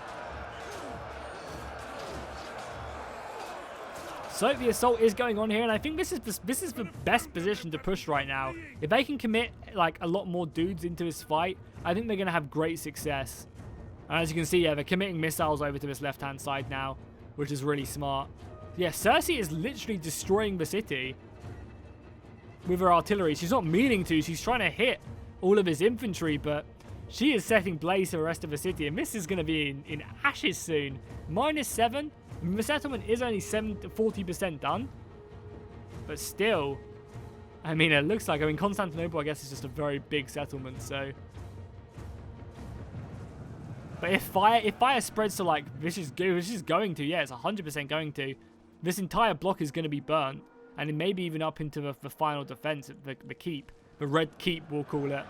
So the assault is going on here, and I think this is the best position to push right now. If they can commit like a lot more dudes into this fight, I think they're going to have great success. And as you can see, yeah, they're committing missiles over to this left-hand side now, which is really smart. Yeah, Cersei is literally destroying the city with her artillery. She's not meaning to. She's trying to hit all of his infantry, but she is setting blaze to the rest of the city. And this is going to be in ashes soon. -7. The settlement is only 40% done. But still, I mean, it looks like, I mean, Constantinople, I guess, is just a very big settlement, so But if fire spreads to like, which is going to, yeah, it's 100% going to. This entire block is going to be burnt. And it maybe even up into the final defense, the keep. The red keep, we'll call it.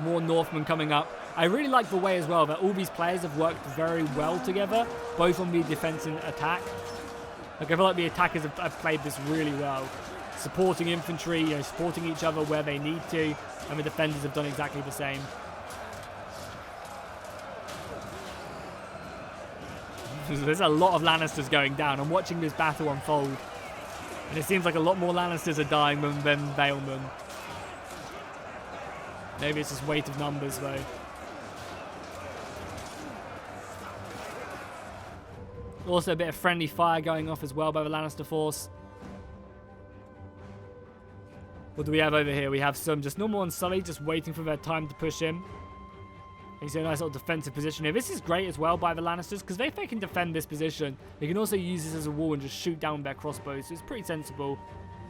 More Northmen coming up. I really like the way as well that all these players have worked very well together, both on the defense and attack. Like, I feel like the attackers have played this really well. Supporting infantry, you know, supporting each other where they need to, and the defenders have done exactly the same. There's a lot of Lannisters going down. I'm watching this battle unfold, and it seems like a lot more Lannisters are dying than Valemen. Maybe it's just weight of numbers, though. Also, a bit of friendly fire going off as well by the Lannister force. What do we have over here? We have some just normal Unsullied just waiting for their time to push in. You see a nice little defensive position here. This is great as well by the Lannisters, because if they can defend this position, they can also use this as a wall and just shoot down their crossbows. So it's pretty sensible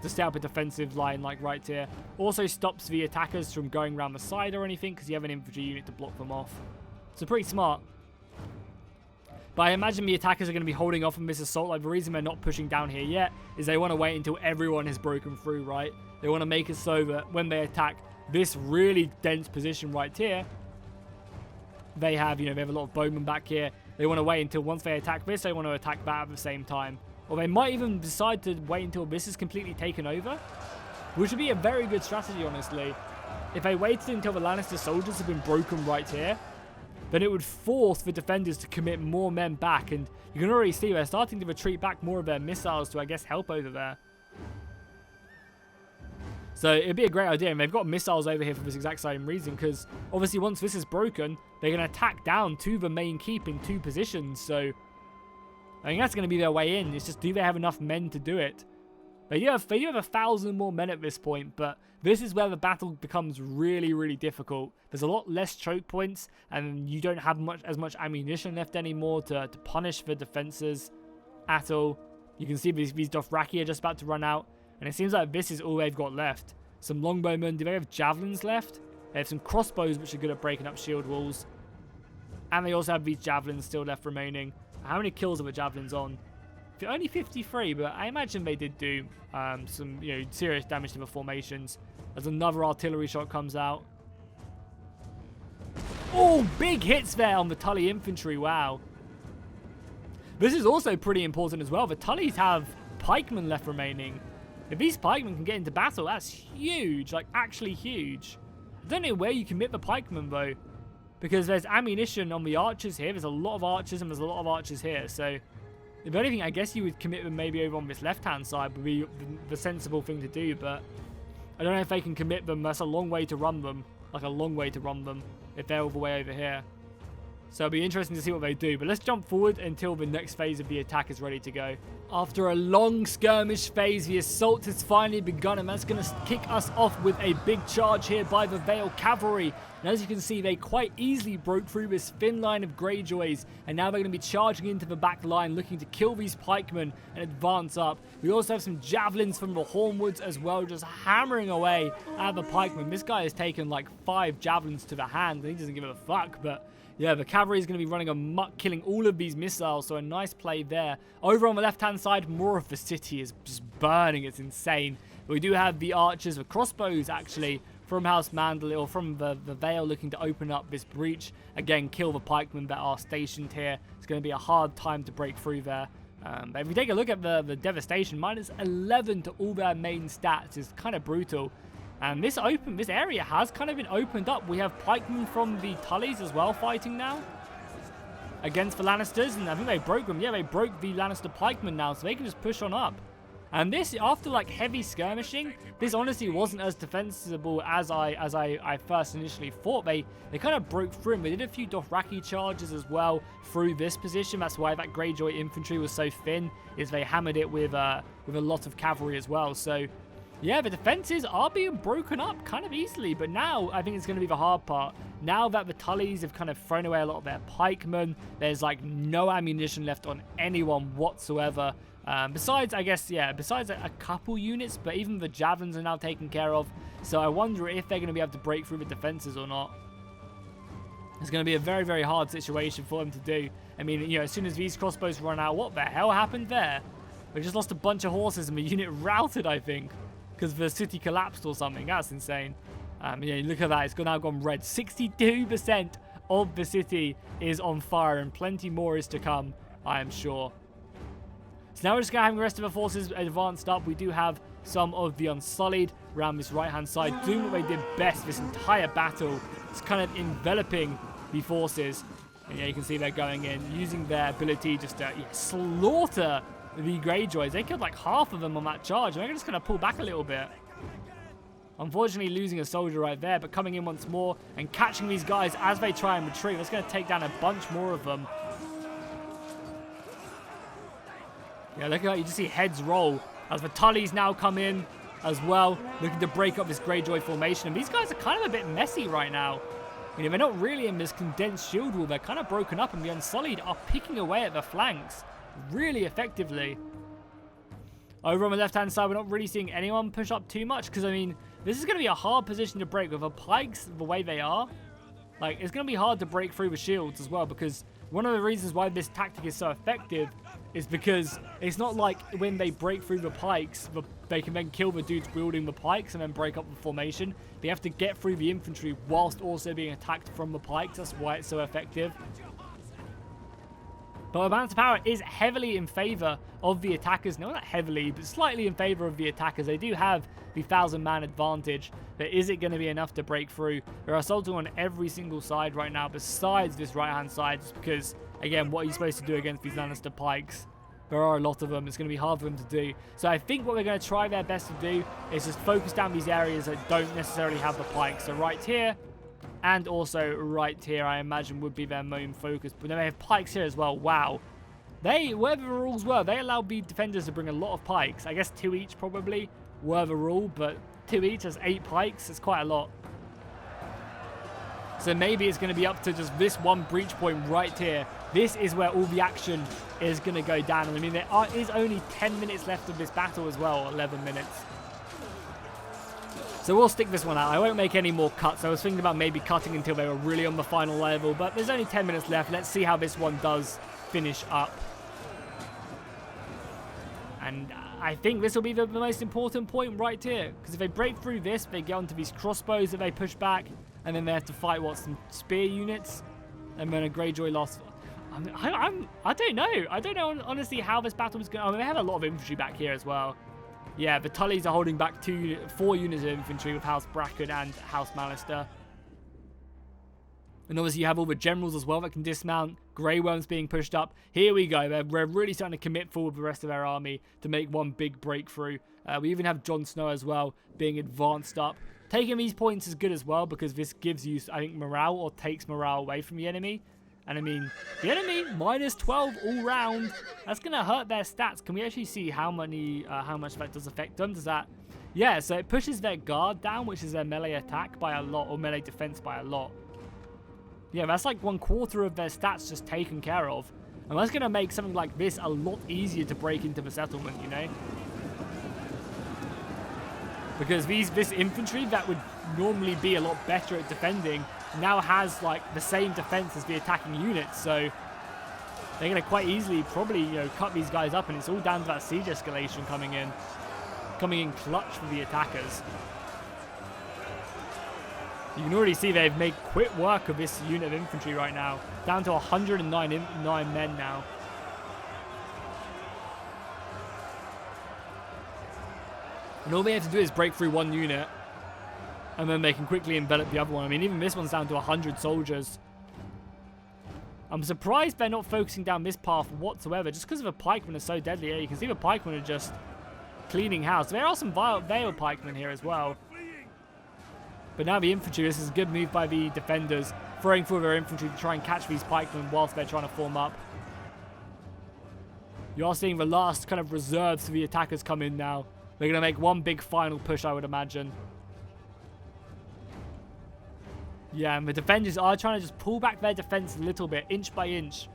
to set up a defensive line like right here. Also stops the attackers from going around the side or anything, because you have an infantry unit to block them off. So pretty smart. But I imagine the attackers are going to be holding off on this assault. Like, the reason they're not pushing down here yet is they want to wait until everyone has broken through, right? They want to make it so that when they attack this really dense position right here, they have, you know, they have a lot of bowmen back here. They want to wait until once they attack this, they want to attack that at the same time. Or they might even decide to wait until this is completely taken over, which would be a very good strategy, honestly. If they waited until the Lannister soldiers have been broken right here, then it would force the defenders to commit more men back. And you can already see they're starting to retreat back more of their missiles to, I guess, help over there. So it'd be a great idea. And they've got missiles over here for this exact same reason, because obviously once this is broken, they're going to attack down to the main keep in 2 positions. So I think that's going to be their way in. It's just, do they have enough men to do it? They do have 1,000 more men at this point, but this is where the battle becomes really, really difficult. There's a lot less choke points, and you don't have as much ammunition left anymore to punish the defenses at all. You can see these Dothraki are just about to run out, and it seems like this is all they've got left. Some longbowmen. Do they have javelins left? They have some crossbows, which are good at breaking up shield walls. And they also have these javelins still left remaining. How many kills are the javelins on? Only 53, but I imagine they did do some, you know, serious damage to the formations. As another artillery shot comes out. Oh, big hits there on the Tully infantry. Wow. This is also pretty important as well. The Tullys have pikemen left remaining. If these pikemen can get into battle, that's huge. Like, actually huge. I don't know where you commit the pikemen, though, because there's ammunition on the archers here. There's a lot of archers, and there's a lot of archers here. So if anything, I guess you would commit them maybe over on this left-hand side would be the sensible thing to do, but I don't know if they can commit them. That's a long way to run them. Like, a long way to run them if they're all the way over here. So it'll be interesting to see what they do. But let's jump forward until the next phase of the attack is ready to go. After a long skirmish phase, the assault has finally begun, and that's going to kick us off with a big charge here by the Vale Cavalry. And as you can see, they quite easily broke through this thin line of Greyjoys, and now they're going to be charging into the back line, looking to kill these pikemen and advance up. We also have some javelins from the Hornwoods as well, just hammering away at the pikemen. This guy has taken like 5 javelins to the hand, and he doesn't give a fuck, but yeah, the cavalry is going to be running amok, killing all of these missiles, so a nice play there. Over on the left-hand side, more of the city is just burning. It's insane. But we do have the archers with crossbows, actually, from House Mandalay, or from the Vale, looking to open up this breach. Again, kill the pikemen that are stationed here. It's going to be a hard time to break through there. But if we take a look at the devastation, minus 11 to all their main stats is kind of brutal. And this area has kind of been opened up. We have pikemen from the Tullys as well fighting now against the Lannisters, and I think they broke them. Yeah, they broke the Lannister pikemen now, so they can just push on up. And this, after like heavy skirmishing, this honestly wasn't as defensible as I first initially thought. They kind of broke through, and they did a few Dothraki charges as well through this position. That's why that Greyjoy infantry was so thin, is they hammered it with a lot of cavalry as well. So yeah, the defenses are being broken up kind of easily, but now I think it's going to be the hard part. Now that the Tullys have kind of thrown away a lot of their pikemen, there's like no ammunition left on anyone whatsoever. Besides, I guess, yeah, besides a couple units, but even the javelins are now taken care of. So I wonder if they're going to be able to break through the defenses or not. It's going to be a very, very hard situation for them to do. I mean, you know, as soon as these crossbows run out, what the hell happened there? We just lost a bunch of horses and the unit routed, I think, because the city collapsed or something. That's insane. Yeah, look at that. It's now gone red. 62% of the city is on fire, and plenty more is to come, I am sure. So now we're just going to have the rest of the forces advanced up. We do have some of the Unsullied around this right-hand side, doing what they did best this entire battle. It's kind of enveloping the forces. And yeah, you can see they're going in, using their ability just to slaughter the Greyjoys. They killed like half of them on that charge, and they're just going to pull back a little bit. Unfortunately, losing a soldier right there, but coming in once more and catching these guys as they try and retreat. That's going to take down a bunch more of them. Yeah, look at that. You just see heads roll as the Tullys now come in as well, looking to break up this Greyjoy formation. And these guys are kind of a bit messy right now. You know, they're not really in this condensed shield wall. They're kind of broken up, and the Unsullied are picking away at the flanks really effectively. Over on the left-hand side, we're not really seeing anyone push up too much because, I mean, this is going to be a hard position to break with the pikes the way they are. Like, it's going to be hard to break through the shields as well, because one of the reasons why this tactic is so effective is because it's not like when they break through the pikes, they can then kill the dudes wielding the pikes and then break up the formation. They have to get through the infantry whilst also being attacked from the pikes. That's why it's so effective. But the balance of power is heavily in favor of the attackers. No, not heavily, but slightly in favor of the attackers. They do have the 1,000-man advantage. But is it going to be enough to break through? There are soldiers on every single side right now besides this right-hand side, just because, again, what are you supposed to do against these Lannister pikes? There are a lot of them. It's going to be hard for them to do. So I think what they're going to try their best to do is just focus down these areas that don't necessarily have the pikes. So right here, and also right here, I imagine, would be their main focus. But then they have pikes here as well. Wow. Whatever the rules were, they allowed the defenders to bring a lot of pikes. I guess 2 each probably were the rule, but 2 each as 8 pikes is quite a lot. So maybe it's going to be up to just this one breach point right here. This is where all the action is going to go down. And I mean, there is only 10 minutes left of this battle as well, 11 minutes. So we'll stick this one out. I won't make any more cuts. I was thinking about maybe cutting until they were really on the final level, but there's only 10 minutes left. Let's see how this one does finish up. And I think this will be the most important point right here, because if they break through this, they get onto these crossbows that they push back, and then they have to fight, what, some spear units, and then a Greyjoy lost. I don't know. I don't know, honestly, how this battle is going. I mean, they have a lot of infantry back here as well. Yeah, the Tullys are holding back 4 units of infantry with House Bracken and House Lannister. And obviously you have all the generals as well that can dismount. Grey Worm's being pushed up. Here we go. We're really starting to commit forward the rest of our army to make one big breakthrough. We even have Jon Snow as well being advanced up. Taking these points is good as well, because this gives you, I think, morale, or takes morale away from the enemy. And I mean, the enemy, minus 12 all round. That's going to hurt their stats. Can we actually see how much that does affect them? Does that... Yeah, so it pushes their guard down, which is their melee attack by a lot, or melee defense by a lot. Yeah, that's like 1/4 of their stats just taken care of. And that's going to make something like this a lot easier to break into the settlement, you know? Because this infantry that would normally be a lot better at defending now has like the same defense as the attacking units, so they're going to quite easily probably, you know, cut these guys up, and it's all down to that siege escalation coming in clutch for the attackers. You can already see they've made quick work of this unit of infantry right now, down to 109 men now. And all they have to do is break through one unit, and then they can quickly envelop the other one. I mean, even this one's down to 100 soldiers. I'm surprised they're not focusing down this path whatsoever, just because of the pikemen are so deadly. Yeah, you can see the pikemen are just cleaning house. There are some Vale pikemen here as well. But now the infantry, this is a good move by the defenders, throwing through their infantry to try and catch these pikemen whilst they're trying to form up. You are seeing the last kind of reserves for the attackers come in now. They're going to make one big final push, I would imagine. Yeah, and the defenders are trying to just pull back their defense a little bit, inch by inch.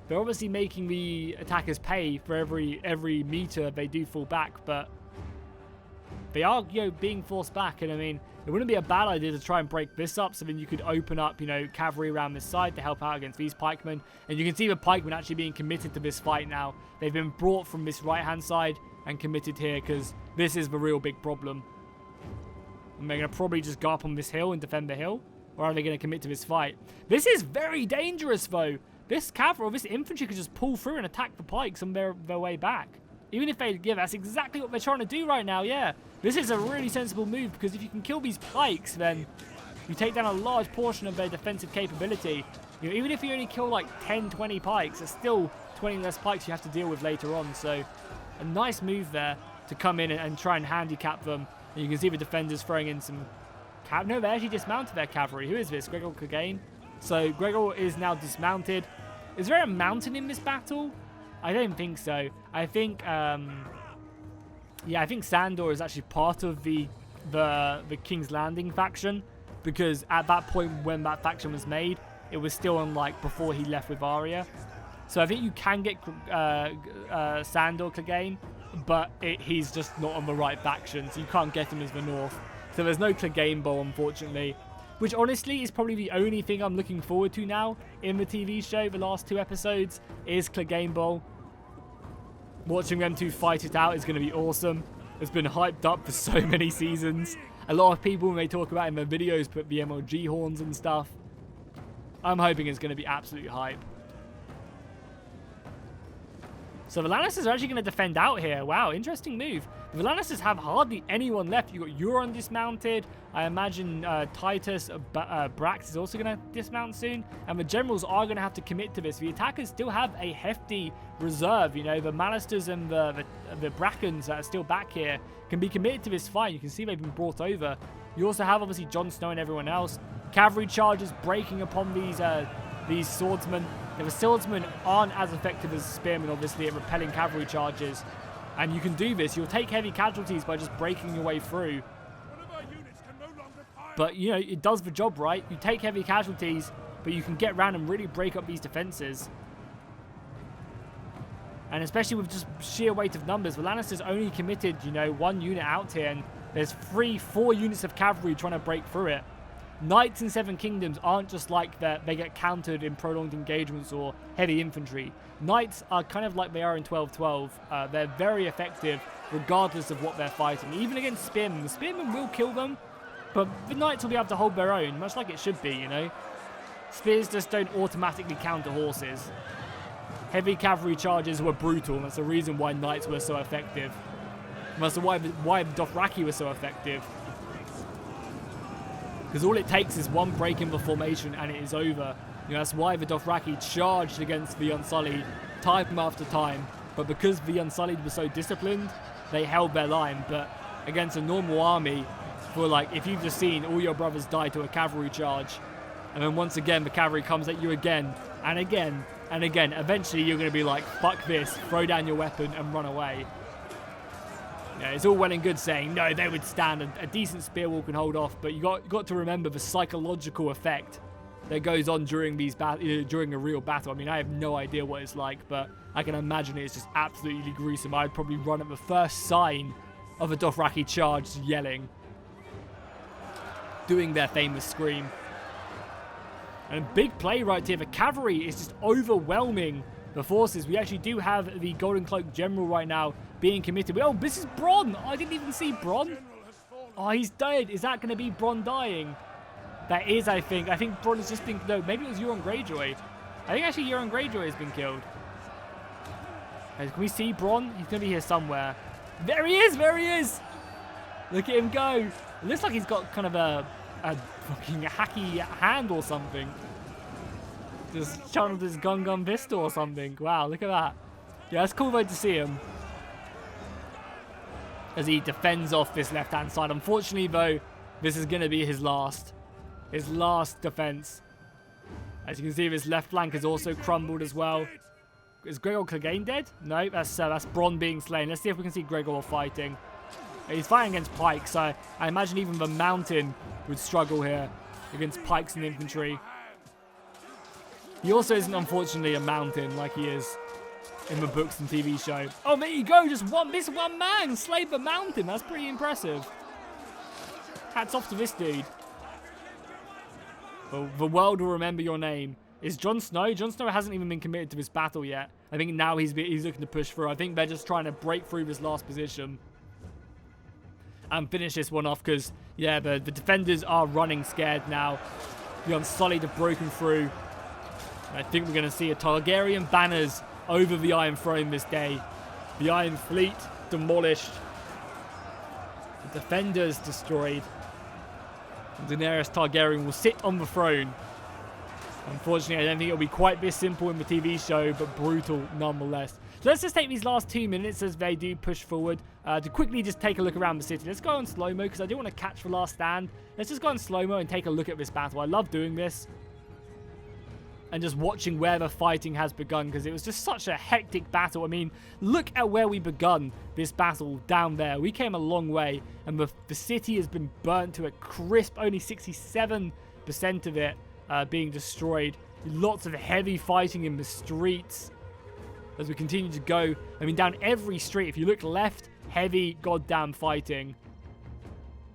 They're obviously making the attackers pay for every meter they do fall back, but they are, you know, being forced back. And I mean, it wouldn't be a bad idea to try and break this up, so then you could open up, you know, cavalry around this side to help out against these pikemen. And you can see the pikemen actually being committed to this fight now. They've been brought from this right-hand side and committed here, because this is the real big problem. And they're going to probably just go up on this hill and defend the hill, or are they going to commit to this fight? This is very dangerous, though. This cavalry or this infantry could just pull through and attack the pikes on their way back. Even if they, yeah, that's exactly what they're trying to do right now, yeah. This is a really sensible move, because if you can kill these pikes, then you take down a large portion of their defensive capability. You know, even if you only kill like 10, 20 pikes, there's still 20 less pikes you have to deal with later on. So a nice move there to come in and try and handicap them. And you can see the defenders throwing in some... No, they actually dismounted their cavalry. Who is this? Gregor Clegane. So Gregor is now dismounted. Is there a mountain in this battle? I don't think so. I think, yeah, I think Sandor is actually part of the King's Landing faction, because at that point when that faction was made, it was still on, like, before he left with Arya. So I think you can get Sandor Clegane, but he's just not on the right faction, so you can't get him as the North. So there's no Clegane Bowl, unfortunately. Which honestly is probably the only thing I'm looking forward to now in the TV show. The last 2 episodes is Clegane Bowl. Watching them two fight it out is going to be awesome. It's been hyped up for so many seasons. A lot of people, when they talk about it in their videos, put the MLG horns and stuff. I'm hoping it's going to be absolute hype. So the Lannisters are actually going to defend out here. Wow, interesting move. The Lannisters have hardly anyone left. You've got Euron dismounted. I imagine Titus Brax is also going to dismount soon. And the generals are going to have to commit to this. The attackers still have a hefty reserve. You know, the Lannisters and the Brackens that are still back here can be committed to this fight. You can see they've been brought over. You also have, obviously, Jon Snow and everyone else. Cavalry charges breaking upon these swordsmen. The swordsmen aren't as effective as spearmen, obviously, at repelling cavalry charges. And you can do this. You'll take heavy casualties by just breaking your way through. But, you know, it does the job, right? You take heavy casualties, but you can get around and really break up these defenses. And especially with just sheer weight of numbers, the Lannisters only committed, you know, 1 unit out here. And there's 4 units of cavalry trying to break through it. Knights in Seven Kingdoms aren't just like that they get countered in prolonged engagements or heavy infantry. Knights are kind of like they are in 12-12. They're very effective regardless of what they're fighting. Even against spearmen. The spearmen will kill them, but the knights will be able to hold their own, much like it should be, you know. Spears just don't automatically counter horses. Heavy cavalry charges were brutal, and that's the reason why knights were so effective. And that's why the Dothraki were so effective. Because all it takes is one break in the formation and it is over. You know, that's why the Dothraki charged against the Unsullied time after time. But because the Unsullied were so disciplined, they held their line. But against a normal army, for like, if you've just seen all your brothers die to a cavalry charge, and then once again the cavalry comes at you again and again and again, eventually you're going to be like, fuck this, throw down your weapon and run away. Yeah, it's all well and good saying, no, they would stand, a decent spear wall can hold off, but you got to remember the psychological effect that goes on during during a real battle. I mean, I have no idea what it's like, but I can imagine it's just absolutely gruesome. I'd probably run at the first sign of a Dothraki charge yelling, doing their famous scream. And a big play right here. The cavalry is just overwhelming the forces. We actually do have the Golden Cloak General right now being committed. Oh, this is Bronn. I didn't even see Bronn. Oh, he's dead. Is that going to be Bronn dying? That is, I think. I think Bronn has just been... No, maybe it was Euron Greyjoy. I think actually Euron Greyjoy has been killed. Can we see Bronn? He's going to be here somewhere. There he is. There he is. Look at him go. It looks like he's got kind of a fucking hacky hand or something. Just channeled his Gungan Vista or something. Wow, look at that. Yeah, it's cool though to see him as he defends off this left-hand side. Unfortunately, though, this is going to be his last defense. As you can see, his left flank has also crumbled as well. Is Gregor Clegane dead? No, that's Bronn being slain. Let's see if we can see Gregor fighting. He's fighting against pikes, so I imagine even the mountain would struggle here against pikes and infantry. He also isn't, unfortunately, a mountain like he is in the books and TV show. Oh, there you go. Just this one man slayed the mountain. That's pretty impressive. Hats off to this dude. Well, the world will remember your name. Is Jon Snow? Jon Snow hasn't even been committed to this battle yet. I think now he's looking to push through. I think they're just trying to break through this last position and finish this one off because, yeah, the defenders are running scared now. The Unsullied have broken through. I think we're going to see a Targaryen banners over the Iron Throne this day. The Iron Fleet demolished. The defenders destroyed. And Daenerys Targaryen will sit on the throne. Unfortunately, I don't think it'll be quite this simple in the TV show, but brutal nonetheless. So let's just take these last 2 minutes as they do push forward to quickly just take a look around the city. Let's go on slow-mo because I do want to catch the last stand. Let's just go on slow-mo and take a look at this battle. I love doing this. And just watching where the fighting has begun because it was just such a hectic battle. I mean, look at where we begun this battle down there. We came a long way and the city has been burnt to a crisp, only 67% of it being destroyed. Lots of heavy fighting in the streets as we continue to go. I mean, down every street, if you look left, heavy goddamn fighting.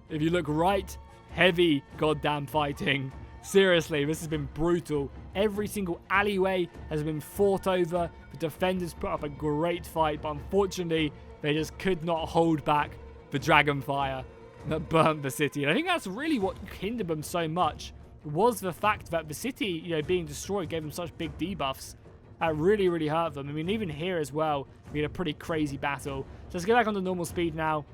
If you look right, heavy goddamn fighting. Seriously, this has been brutal. Every single alleyway has been fought over. The defenders put up a great fight, but unfortunately, they just could not hold back the dragon fire that burnt the city. And I think that's really what hindered them so much, was the fact that the city, you know, being destroyed gave them such big debuffs. That really, really hurt them. I mean, even here as well, we had a pretty crazy battle. So let's get back on to normal speed now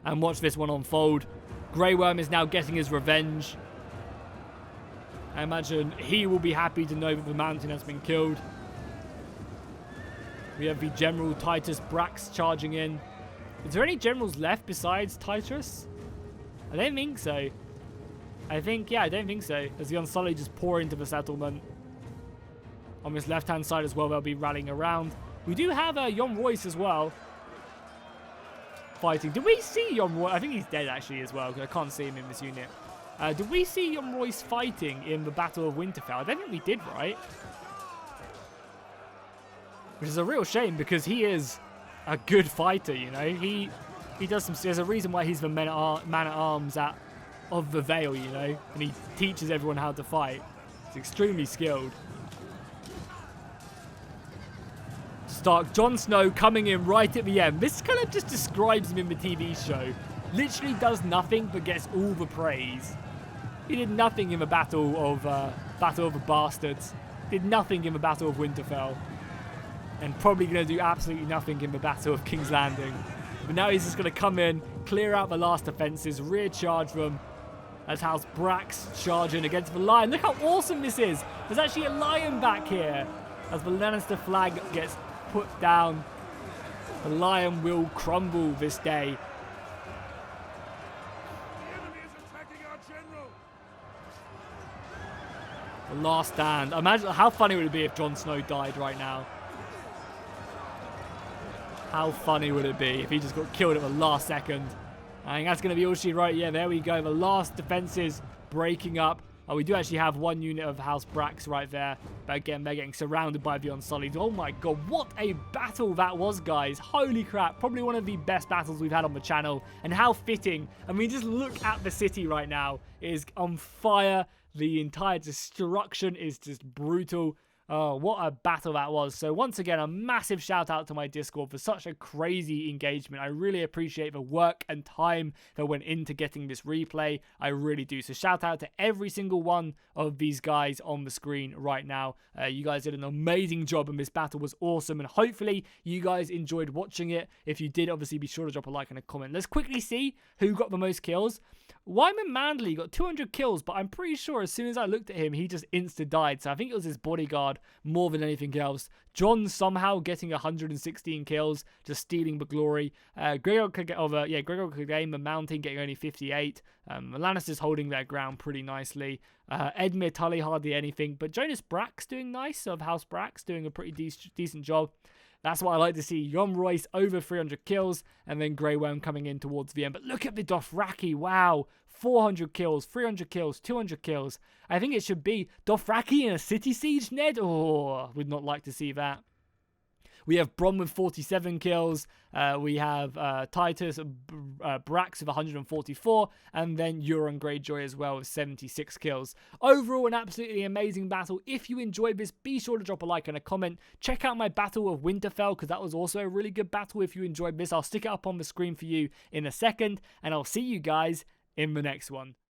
and watch this one unfold. Grey Worm is now getting his revenge. I imagine he will be happy to know that the mountain has been killed. We have the General Titus Brax charging in. Is there any generals left besides Titus? I don't think so. I don't think so. As the Unsullied just pour into the settlement. On this left-hand side as well, they'll be rallying around. We do have Jon Royce as well fighting. Did we see Jon Royce? I think he's dead actually as well, because I can't see him in this unit. Did we see Jon Royce fighting in the Battle of Winterfell? I don't think we did, right? Which is a real shame because he is a good fighter, you know. He does some... There's a reason why he's the man at arms of the Vale, you know. And he teaches everyone how to fight. He's extremely skilled. Stark, Jon Snow coming in right at the end. This kind of just describes him in the TV show. Literally does nothing but gets all the praise. He did nothing in the Battle of the Bastards. Did nothing in the Battle of Winterfell. And probably going to do absolutely nothing in the Battle of King's Landing. But now he's just going to come in, clear out the last defences, rear charge them. As House Brax charging against the lion. Look how awesome this is. There's actually a lion back here. As the Lannister flag gets put down, the lion will crumble this day. The last stand. Imagine how funny would it be if Jon Snow died right now. How funny would it be if he just got killed at the last second? I think that's going to be all she wrote. Yeah, there we go. The last defenses breaking up. Oh, we do actually have one unit of House Brax right there. But again, they're getting surrounded by the Unsullied. Oh my god, what a battle that was, guys. Holy crap. Probably one of the best battles we've had on the channel. And how fitting. I mean, just look at the city right now. It is on fire. The entire destruction is just brutal. Oh, what a battle that was. So once again, a massive shout out to my Discord for such a crazy engagement. I really appreciate the work and time that went into getting this replay. I really do. So shout out to every single one of these guys on the screen right now. You guys did an amazing job and this battle was awesome. And hopefully you guys enjoyed watching it. If you did, obviously be sure to drop a like and a comment. Let's quickly see who got the most kills. Wyman Manderley got 200 kills, but I'm pretty sure as soon as I looked at him, he just insta-died. So I think it was his bodyguard more than anything else. Jon somehow getting 116 kills, just stealing the glory. Gregor Clegane, the Mountain, getting only 58. The Lannisters holding their ground pretty nicely. Edmure Tully hardly anything, but Jonas Brax doing nice, of House Brax, doing a pretty decent job. That's what I like to see. Jon Royce over 300 kills, and then Grey Worm coming in towards the end. But look at the Dothraki. Wow. 400 kills, 300 kills, 200 kills. I think it should be Dothraki in a city siege, Ned. Oh, would not like to see that. We have Bronn with 47 kills. We have Titus Brax with 144. And then Euron Greyjoy as well with 76 kills. Overall, an absolutely amazing battle. If you enjoyed this, be sure to drop a like and a comment. Check out my battle of Winterfell, because that was also a really good battle. If you enjoyed this, I'll stick it up on the screen for you in a second. And I'll see you guys in the next one.